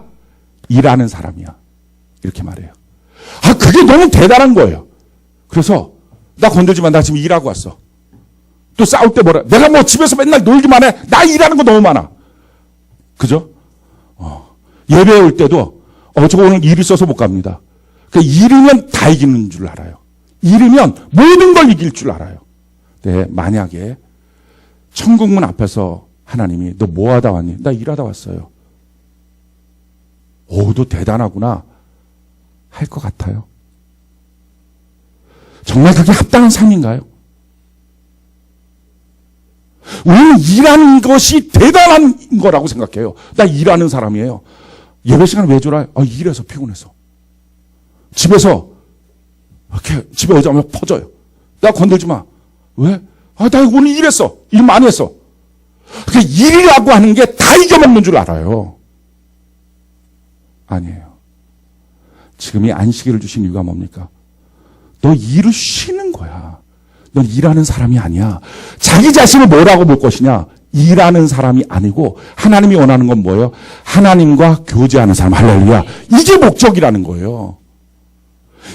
일하는 사람이야. 이렇게 말해요. 그게 너무 대단한 거예요. 그래서 나 건들지 마. 나 지금 일하고 왔어. 또 싸울 때 뭐라. 내가 뭐 집에서 맨날 놀기만 해. 나 일하는 거 너무 많아. 그죠? 예배에 올 때도 저거 오늘 일 있어서 못 갑니다. 일이면 다 이기는 줄 알아요. 일이면 모든 걸 이길 줄 알아요. 네, 만약에 천국문 앞에서 하나님이 너 뭐 하다 왔니? 나 일하다 왔어요. 너 대단하구나 할 것 같아요. 정말 그게 합당한 삶인가요? 우리는 일하는 것이 대단한 거라고 생각해요. 나 일하는 사람이에요. 예배 시간 왜 졸아요? 일해서 피곤해서. 집에서 이렇게 집에 오자마자 퍼져요. 나 건들지 마. 왜? 나 오늘 일했어. 일 많이 했어. 일이라고 하는 게 다 이겨먹는 줄 알아요. 아니에요. 지금 이 안식일을 주신 이유가 뭡니까? 너 일을 쉬는 거야. 넌 일하는 사람이 아니야. 자기 자신을 뭐라고 볼 것이냐? 일하는 사람이 아니고 하나님이 원하는 건 뭐예요? 하나님과 교제하는 사람. 할렐루야. 이게 목적이라는 거예요.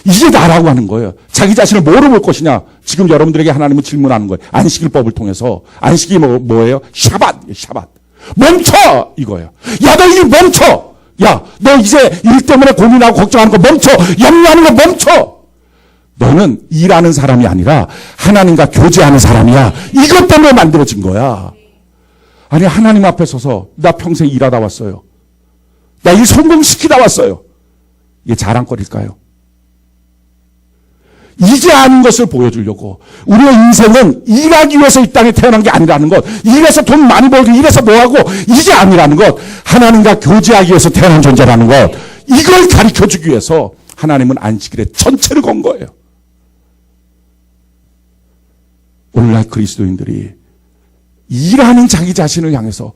이게 나라고 하는 거예요. 자기 자신을 뭐로 볼 것이냐? 지금 여러분들에게 하나님은 질문하는 거예요. 안식일법을 통해서. 안식이 뭐예요? 샤밧. 멈춰! 이거예요. 야, 너 일 멈춰! 야, 너 이제 일 때문에 고민하고 걱정하는 거 멈춰! 염려하는 거 멈춰! 너는 일하는 사람이 아니라 하나님과 교제하는 사람이야. 이것 때문에 만들어진 거야. 아니, 하나님 앞에 서서 나 평생 일하다 왔어요. 나 일 성공시키다 왔어요. 이게 자랑거리일까요? 이제 아는 것을 보여주려고. 우리의 인생은 일하기 위해서 이 땅에 태어난 게 아니라는 것. 일해서 돈 많이 벌고 일해서 뭐하고 이게 아니라는 것. 하나님과 교제하기 위해서 태어난 존재라는 것. 이걸 가르쳐주기 위해서 하나님은 안식일에 전체를 건 거예요. 오늘날 그리스도인들이 일하는 자기 자신을 향해서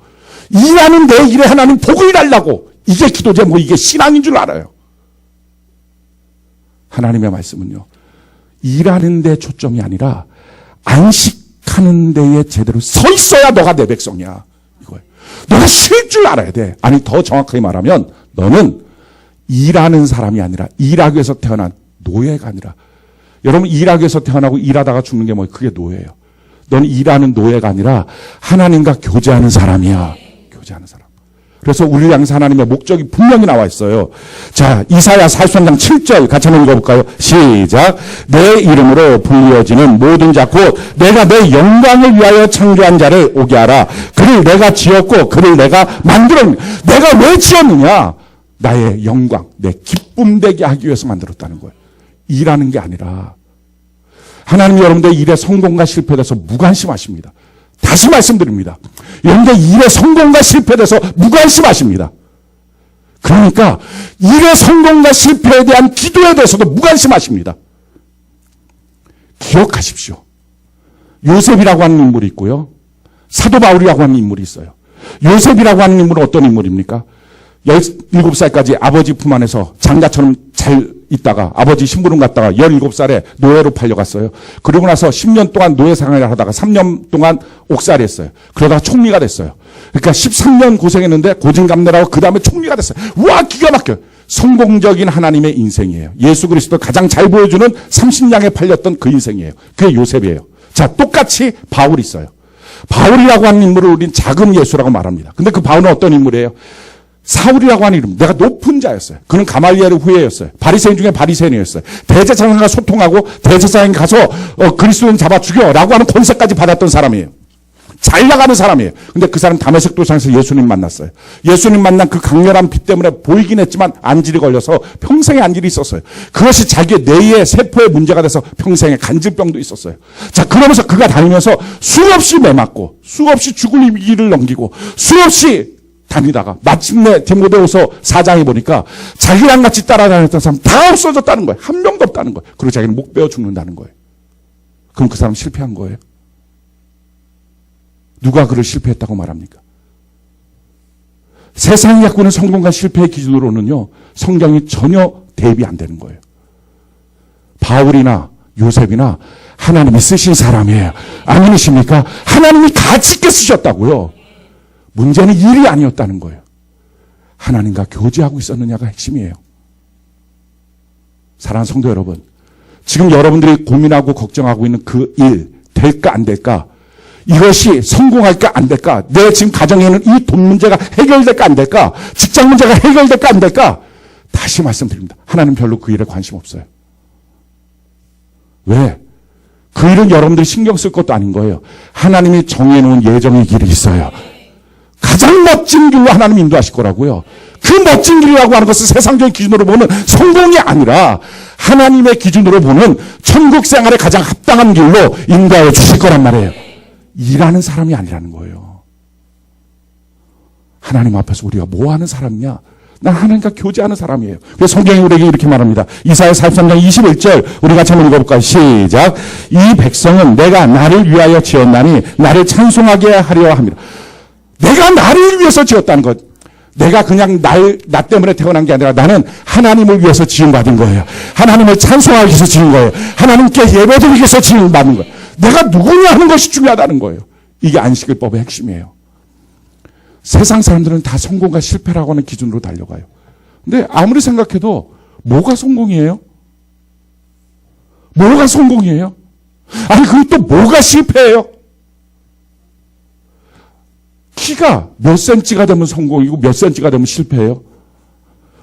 일하는 내 일에 하나님 복을 달라고. 이게 기도 제목, 이게 신앙인 줄 알아요. 하나님의 말씀은요, 일하는 데 초점이 아니라 안식하는 데에 제대로 서 있어야 너가 내 백성이야. 이거예요. 너가 쉴 줄 알아야 돼. 아니, 더 정확하게 말하면 너는 일하는 사람이 아니라 일하기 위해서 태어난 노예가 아니라, 여러분 일하기 위해서 태어나고 일하다가 죽는 게 뭐예요? 그게 노예예요. 너는 일하는 노예가 아니라 하나님과 교제하는 사람이야. 교제하는 사람. 그래서 우리를 향해서 하나님의 목적이 분명히 나와 있어요. 자, 이사야 43장 7절 같이 한번 읽어볼까요? 시작. 내 이름으로 불리어지는 모든 자 곧 내가 내 영광을 위하여 창조한 자를 오게 하라. 그를 내가 지었고 그를 내가 만들었느냐. 내가 왜 지었느냐? 나의 영광, 내 기쁨 되게 하기 위해서 만들었다는 거예요. 일하는 게 아니라. 하나님이 여러분들 일의 성공과 실패에 대해서 무관심하십니다. 다시 말씀드립니다. 여러분들 일의 성공과 실패에 대해서 무관심하십니다. 그러니까 일의 성공과 실패에 대한 기도에 대해서도 무관심하십니다. 기억하십시오. 요셉이라고 하는 인물이 있고요. 사도 바울이라고 하는 인물이 있어요. 요셉이라고 하는 인물은 어떤 인물입니까? 17살까지 아버지 품 안에서 장자처럼 잘 있다가 아버지 심부름 갔다가 17살에 노예로 팔려갔어요. 그러고 나서 10년 동안 노예 생활을 하다가 3년 동안 옥살이 했어요. 그러다가 총리가 됐어요. 그러니까 13년 고생했는데 고진감래라고 그 다음에 총리가 됐어요. 와, 기가 막혀요. 성공적인 하나님의 인생이에요. 예수 그리스도 가장 잘 보여주는 30냥에 팔렸던 그 인생이에요. 그게 요셉이에요. 자, 똑같이 바울이 있어요. 바울이라고 하는 인물을 우리는 작은 예수라고 말합니다. 근데 그 바울은 어떤 인물이에요? 사울이라고 하는 이름, 내가 높은 자였어요. 그는 가말리엘의 후예였어요. 바리새인 중에 바리새인이었어요. 대제사장과 소통하고 대제사장이 가서 그리스도인 잡아 죽여라고 하는 권세까지 받았던 사람이에요. 잘 나가는 사람이에요. 근데 그 사람 다메섹 도상에서 예수님 만났어요. 예수님 만난 그 강렬한 빛 때문에 보이긴 했지만 안질이 걸려서 평생에 안질이 있었어요. 그것이 자기의 뇌의 세포에 문제가 돼서 평생에 간질병도 있었어요. 자, 그러면서 그가 다니면서 수없이 매맞고 수없이 죽을 위기를 넘기고 수없이 다니다가 마침내 디모데후서 4장에 보니까 자기랑 같이 따라다녔던 사람 다 없어졌다는 거예요. 한 명도 없다는 거예요. 그리고 자기는 목 베어 죽는다는 거예요. 그럼 그 사람 실패한 거예요? 누가 그를 실패했다고 말합니까? 세상이 갖고 있는 성공과 실패의 기준으로는요, 성경이 전혀 대비 안 되는 거예요. 바울이나 요셉이나 하나님이 쓰신 사람이에요. 아니십니까? 하나님이 가치 있게 쓰셨다고요. 문제는 일이 아니었다는 거예요. 하나님과 교제하고 있었느냐가 핵심이에요. 사랑하는 성도 여러분, 지금 여러분들이 고민하고 걱정하고 있는 그 일, 될까 안 될까? 이것이 성공할까 안 될까? 내 지금 가정에 있는 이 돈 문제가 해결될까 안 될까? 직장 문제가 해결될까 안 될까? 다시 말씀드립니다. 하나님 별로 그 일에 관심 없어요. 왜? 그 일은 여러분들이 신경 쓸 것도 아닌 거예요. 하나님이 정해놓은 예정의 길이 있어요. 가장 멋진 길로 하나님 인도하실 거라고요. 그 멋진 길이라고 하는 것은 세상적인 기준으로 보는 성공이 아니라 하나님의 기준으로 보는 천국 생활에 가장 합당한 길로 인도하여 주실 거란 말이에요. 일하는 사람이 아니라는 거예요. 하나님 앞에서 우리가 뭐 하는 사람이냐? 난 하나님과 교제하는 사람이에요. 그래서 성경이 우리에게 이렇게 말합니다. 이사야 43장 21절 우리 같이 한번 읽어볼까요? 시작. 이 백성은 내가 나를 위하여 지었나니 나를 찬송하게 하려 합니다. 내가 나를 위해서 지었다는 것. 내가 그냥 나 때문에 태어난 게 아니라 나는 하나님을 위해서 지음받은 거예요. 하나님을 찬송하기 위해서 지은 거예요. 하나님께 예배드리기 위해서 지음받은 거예요. 내가 누구냐 하는 것이 중요하다는 거예요. 이게 안식일법의 핵심이에요. 세상 사람들은 다 성공과 실패라고 하는 기준으로 달려가요. 근데 아무리 생각해도 뭐가 성공이에요? 뭐가 성공이에요? 아니 그리고 또 뭐가 실패예요? 키가 몇 센치가 되면 성공이고 몇 센치가 되면 실패예요?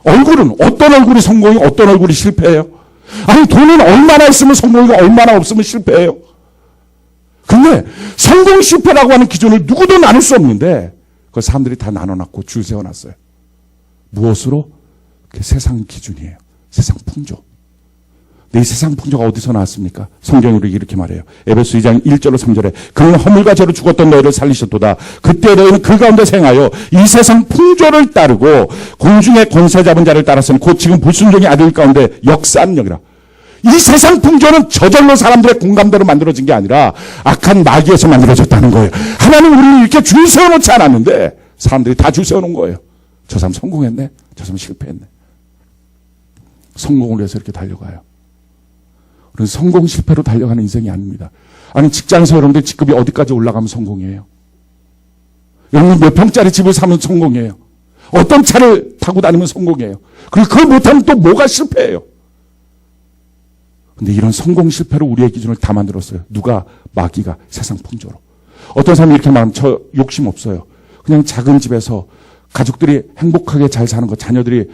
얼굴은 어떤 얼굴이 성공이고 어떤 얼굴이 실패예요? 아니 돈은 얼마나 있으면 성공이고 얼마나 없으면 실패예요? 근데 성공 실패라고 하는 기준을 누구도 나눌 수 없는데 그 사람들이 다 나눠놨고 줄 세워놨어요. 무엇으로? 그게 세상 기준이에요. 세상 풍조. 근데 이 세상 풍조가 어디서 나왔습니까? 성경이 우리에게 이렇게 말해요. 에베소 2장 1절로 3절에 그는 허물과 죄로 죽었던 너희를 살리셨도다. 그때 너희는 그 가운데서 행하여 이 세상 풍조를 따르고 공중의 권세 잡은 자를 따라서는 곧 지금 불순종의 아들 가운데 역사하는 영이라. 이 세상 풍조는 저절로 사람들의 공감대로 만들어진 게 아니라 악한 마귀에서 만들어졌다는 거예요. 하나님 우리를 이렇게 줄 세워놓지 않았는데 사람들이 다 줄 세워놓은 거예요. 저 사람 성공했네. 저 사람 실패했네. 성공을 위해서 이렇게 달려가요. 우리는 성공 실패로 달려가는 인생이 아닙니다. 아니 직장에서 여러분들 직급이 어디까지 올라가면 성공이에요? 여러분 몇 평짜리 집을 사면 성공이에요? 어떤 차를 타고 다니면 성공이에요? 그리고 그걸 못하면 또 뭐가 실패예요? 근데 이런 성공 실패로 우리의 기준을 다 만들었어요. 누가? 마귀가. 세상 풍조로. 어떤 사람이 이렇게 말하면 저 욕심 없어요. 그냥 작은 집에서 가족들이 행복하게 잘 사는 거, 자녀들이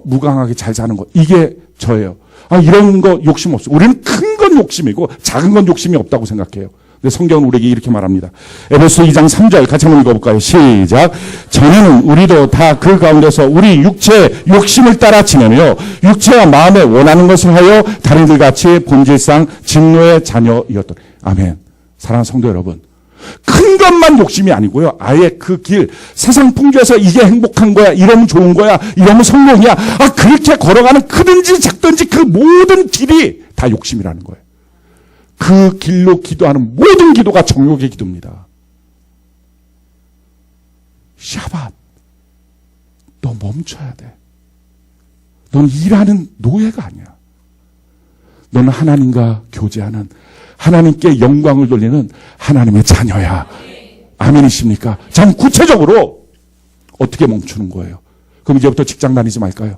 무강하게 잘 사는 거, 이게 저예요. 이런 거 욕심 없어요. 우리는 큰 건 욕심이고 작은 건 욕심이 없다고 생각해요. 근데 성경은 우리에게 이렇게 말합니다. 에베소 2장 3절 같이 한번 읽어볼까요? 시작. 전에는 우리도 다 그 가운데서 우리 육체의 욕심을 따라 지내며 육체와 마음에 원하는 것을 하여 다른 이들 같이 본질상 진노의 자녀였더니. 아멘. 사랑하는 성도 여러분, 큰 것만 욕심이 아니고요. 아예 그 길, 세상 풍조에서 이게 행복한 거야, 이러면 좋은 거야, 이러면 성공이야. 그렇게 걸어가는 크든지 작든지 그 모든 길이 다 욕심이라는 거예요. 그 길로 기도하는 모든 기도가 정욕의 기도입니다. 샤밧, 너 멈춰야 돼. 넌 일하는 노예가 아니야. 너는 하나님과 교제하는, 하나님께 영광을 돌리는 하나님의 자녀야. 아멘이십니까? 자, 구체적으로 어떻게 멈추는 거예요? 그럼 이제부터 직장 다니지 말까요?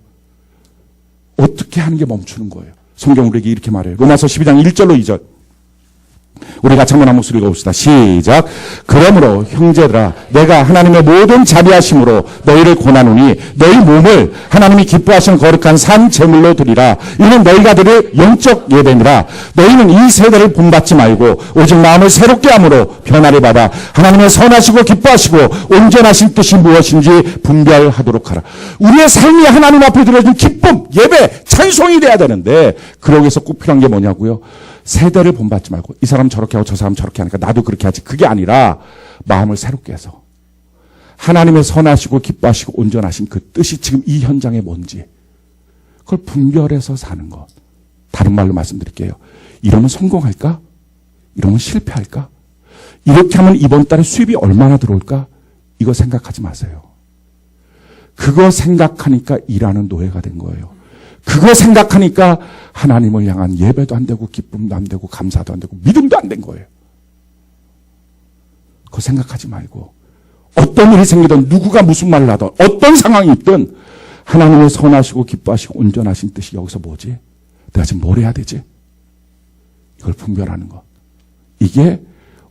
어떻게 하는 게 멈추는 거예요? 성경 우리에게 이렇게 말해요. 로마서 12장 1절로 2절. 우리 같이 한번 한 목소리 읽어봅시다. 시작. 그러므로 형제들아, 내가 하나님의 모든 자비하심으로 너희를 고나노니 너희 몸을 하나님이 기뻐하시는 거룩한 산 제물로 드리라. 이는 너희가 드릴 영적 예배니라. 너희는 이 세대를 본받지 말고 오직 마음을 새롭게 함으로 변화를 받아 하나님의 선하시고 기뻐하시고 온전하신 뜻이 무엇인지 분별하도록 하라. 우리의 삶이 하나님 앞에 드려진 기쁨, 예배, 찬송이 돼야 되는데 그러기 위해서 꼭 필요한 게 뭐냐고요? 세대를 본받지 말고 이 사람 저렇게 하고 저 사람 저렇게 하니까 나도 그렇게 하지. 그게 아니라 마음을 새롭게 해서 하나님의 선하시고 기뻐하시고 온전하신 그 뜻이 지금 이 현장에 뭔지 그걸 분별해서 사는 것. 다른 말로 말씀드릴게요. 이러면 성공할까? 이러면 실패할까? 이렇게 하면 이번 달에 수입이 얼마나 들어올까? 이거 생각하지 마세요. 그거 생각하니까 일하는 노예가 된 거예요. 그거 생각하니까 하나님을 향한 예배도 안 되고 기쁨도 안 되고 감사도 안 되고 믿음도 안 된 거예요. 그거 생각하지 말고 어떤 일이 생기든 누구가 무슨 말을 하든 어떤 상황이 있든 하나님의 선하시고 기뻐하시고 온전하신 뜻이 여기서 뭐지? 내가 지금 뭘 해야 되지? 이걸 분별하는 것. 이게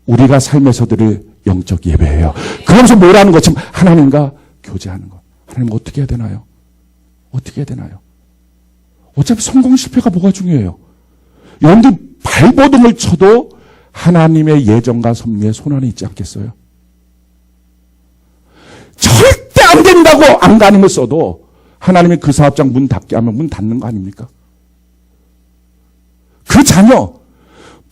우리가 삶에서 드릴 영적 예배예요. 그러면서 뭘 하는 것? 지금 하나님과 교제하는 것. 하나님 어떻게 해야 되나요? 어떻게 해야 되나요? 어차피 성공 실패가 뭐가 중요해요? 여러분들 발버둥을 쳐도 하나님의 예정과 섭리에 손안에 있지 않겠어요? 절대 안 된다고 안간힘을 써도 하나님이 그 사업장 문 닫게 하면 문 닫는 거 아닙니까? 그 자녀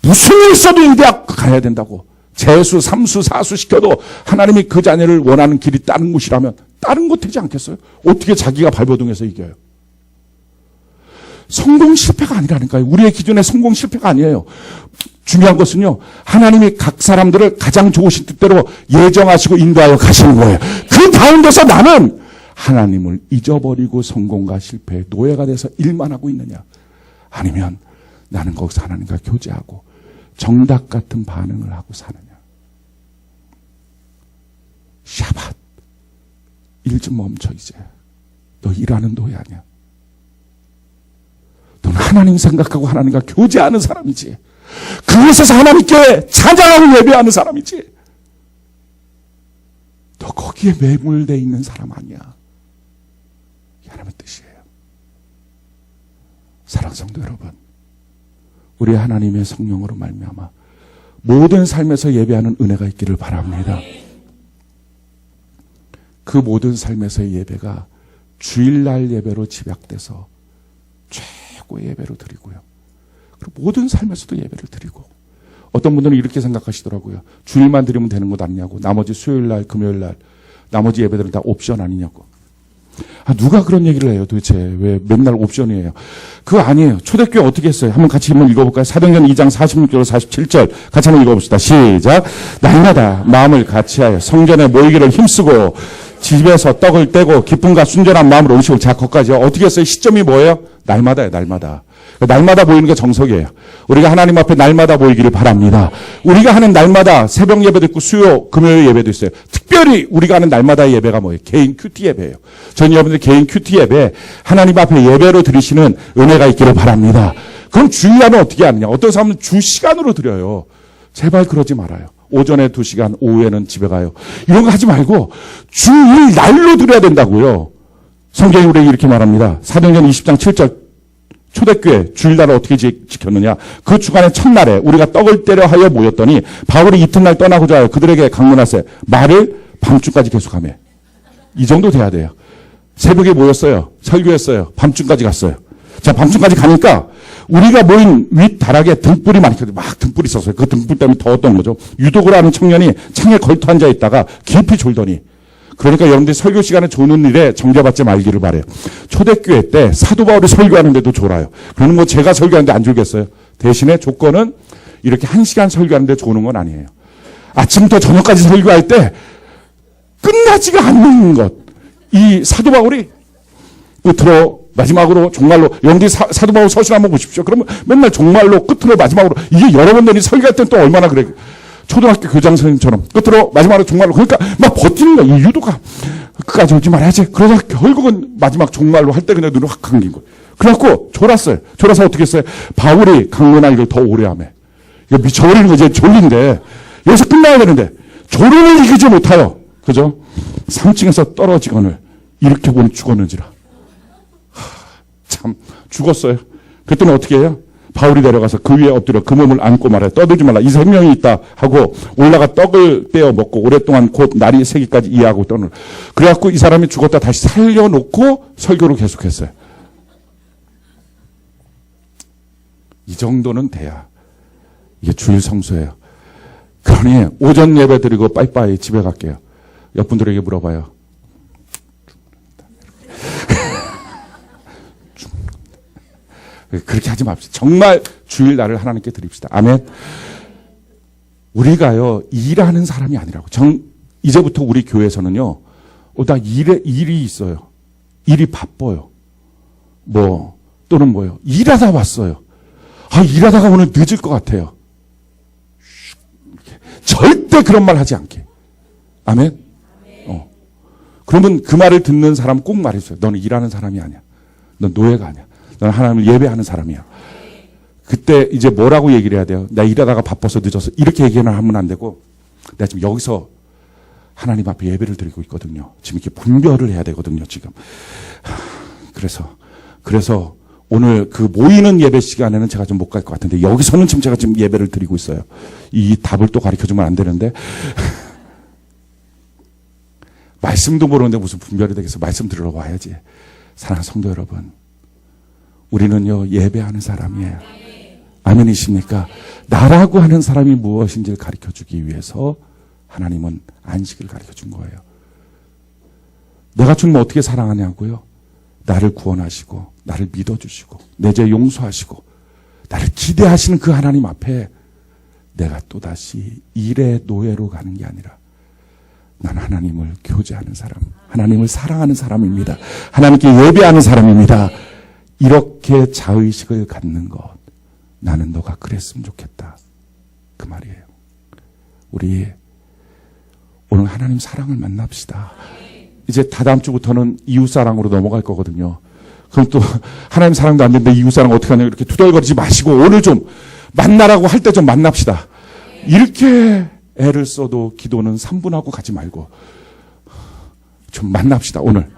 무슨 일 있어도 이 대학 가야 된다고 재수, 삼수, 사수 시켜도 하나님이 그 자녀를 원하는 길이 다른 곳이라면 다른 곳 되지 않겠어요? 어떻게 자기가 발버둥해서 이겨요? 성공 실패가 아니라니까요. 우리의 기준에 성공 실패가 아니에요. 중요한 것은요, 하나님이 각 사람들을 가장 좋으신 뜻대로 예정하시고 인도하여 가시는 거예요. 그 가운데서 나는 하나님을 잊어버리고 성공과 실패의 노예가 돼서 일만 하고 있느냐? 아니면 나는 거기서 하나님과 교제하고 정답 같은 반응을 하고 사느냐? 샤밧, 일 좀 멈춰 이제. 너 일하는 노예 아니야. 너는 하나님 생각하고 하나님과 교제하는 사람이지. 그곳에서 하나님께 찬양하고 예배하는 사람이지. 너 거기에 매몰되어 있는 사람 아니야. 이게 하나님의 뜻이에요. 사랑하는 성도 여러분, 우리 하나님의 성령으로 말미암아 모든 삶에서 예배하는 은혜가 있기를 바랍니다. 그 모든 삶에서의 예배가 주일날 예배로 집약돼서 최고의 예배로 드리고요. 그리고 모든 삶에서도 예배를 드리고, 어떤 분들은 이렇게 생각하시더라고요. 주일만 드리면 되는 것 아니냐고. 나머지 수요일날, 금요일날 나머지 예배들은 다 옵션 아니냐고. 누가 그런 얘기를 해요 도대체. 왜 맨날 옵션이에요. 그거 아니에요. 초대교회 어떻게 했어요? 한번 같이 한번 읽어볼까요? 사도행전 2장 46절 47절 같이 한번 읽어봅시다. 시작. 날마다 마음을 같이하여 성전에 모이기를 힘쓰고 집에서 떡을 떼고 기쁨과 순전한 마음으로 음식을. 자, 거기까지요. 어떻게 했어요? 시점이 뭐예요? 날마다예요. 날마다. 날마다 모이는 게 정석이에요. 우리가 하나님 앞에 날마다 모이기를 바랍니다. 우리가 하는 날마다 새벽 예배도 있고 수요 금요일 예배도 있어요. 특별히 우리가 하는 날마다의 예배가 뭐예요? 개인 큐티 예배예요. 저는 여러분들 개인 큐티 예배 하나님 앞에 예배로 드리시는 은혜가 있기를 바랍니다. 그럼 주일날은 어떻게 하느냐? 어떤 사람은 주 시간으로 드려요. 제발 그러지 말아요. 오전에 2시간, 오후에는 집에 가요. 이런 거 하지 말고 주일 날로 드려야 된다고요. 성경이 우리에게 이렇게 말합니다. 사도행전 20장 7절 초대교회 주일날을 어떻게 지켰느냐. 그 주간의 첫날에 우리가 떡을 떼려 하여 모였더니 바울이 이튿날 떠나고자 하여 그들에게 강론하세. 말을 밤중까지 계속하며. 이 정도 돼야 돼요. 새벽에 모였어요. 설교했어요. 밤중까지 갔어요. 자, 밤중까지 가니까 우리가 모인 윗 다락에 등불이 많이 켜져. 막 등불이 있었어요. 그 등불 때문에 더웠던 거죠. 유독을 하는 청년이 창에 걸터 앉아 있다가 깊이 졸더니. 그러니까 여러분들이 설교 시간에 조는 일에 정죄받지 말기를 바래요. 초대교회 때 사도 바울이 설교하는데도 졸아요. 그러면 뭐 제가 설교하는데 안 졸겠어요? 대신에 조건은 이렇게 1시간 설교하는데 조는 건 아니에요. 아침부터 저녁까지 설교할 때 끝나지가 않는 것. 이 사도 바울이 끝으로 마지막으로 종말로. 여러분들이 사도 바울 서신 한번 보십시오. 그러면 맨날 종말로 끝으로 마지막으로. 이게 여러분들이 설교할 때는 또 얼마나 그래요. 초등학교 교장 선생님처럼 끝으로 마지막으로 종말로. 그러니까 막 버티는 거야. 이 유도가 끝까지 오지 말아야지. 그러다 결국은 마지막 종말로 할 때 그냥 눈을 확 감긴 거예요. 그래갖고 졸았어요. 졸아서 어떻게 했어요? 바울이 강론하기를 더 오래 하며. 이거 미쳐버리는 거지. 졸린데 여기서 끝나야 되는데 졸음을 이기지 못하여. 그죠? 3층에서 떨어지거늘 이렇게 보니 죽었는지라. 참 죽었어요. 그랬더니 어떻게 해요? 바울이 내려가서 그 위에 엎드려 그 몸을 안고 말해. 떠들지 말라. 이 생명이 있다 하고 올라가 떡을 떼어 먹고 오랫동안 곧 날이 새기까지 이해하고 떠는. 그래갖고 이 사람이 죽었다 다시 살려놓고 설교를 계속했어요. 이 정도는 돼야 이게 주일 성수예요. 그러니 오전 예배 드리고 빠이빠이 집에 갈게요. 옆분들에게 물어봐요. 그렇게 하지 맙시다. 정말 주일날을 하나님께 드립시다. 아멘. 우리가요, 일하는 사람이 아니라고. 이제부터 우리 교회에서는요, 나 일이 있어요. 일이 바빠요. 또는 뭐요. 일하다 왔어요. 일하다가 오늘 늦을 것 같아요. 절대 그런 말 하지 않게. 아멘. 그러면 그 말을 듣는 사람 꼭 말해줘요. 너는 일하는 사람이 아니야. 넌 노예가 아니야. 너는 하나님을 예배하는 사람이야. 그때 이제 뭐라고 얘기를 해야 돼요? 나 일하다가 바빠서 늦어서. 이렇게 얘기는 하면 안 되고, 내가 지금 여기서 하나님 앞에 예배를 드리고 있거든요. 지금 이렇게 분별을 해야 되거든요, 지금. 그래서 오늘 그 모이는 예배 시간에는 제가 좀 못 갈 것 같은데, 여기서는 지금 제가 지금 예배를 드리고 있어요. 이 답을 또 가르쳐 주면 안 되는데. 말씀도 모르는데 무슨 분별이 되겠어. 말씀 들으러 와야지. 사랑하는 성도 여러분. 우리는요, 예배하는 사람이에요. 아멘이십니까? 나라고 하는 사람이 무엇인지를 가르쳐 주기 위해서 하나님은 안식을 가르쳐 준 거예요. 내가 주님 어떻게 사랑하냐고요? 나를 구원하시고, 나를 믿어주시고, 내 죄 용서하시고, 나를 기대하시는 그 하나님 앞에 내가 또다시 일의 노예로 가는 게 아니라 난 하나님을 교제하는 사람, 하나님을 사랑하는 사람입니다. 하나님께 예배하는 사람입니다. 이렇게 자의식을 갖는 것, 나는 너가 그랬으면 좋겠다. 그 말이에요. 우리 오늘 하나님 사랑을 만납시다. 이제 다다음 주부터는 이웃사랑으로 넘어갈 거거든요. 그럼 또 하나님 사랑도 안 되는데 이웃사랑 어떻게 하냐 이렇게 투덜거리지 마시고 오늘 좀 만나라고 할 때 좀 만납시다. 이렇게 애를 써도 기도는 3분하고 가지 말고 좀 만납시다. 오늘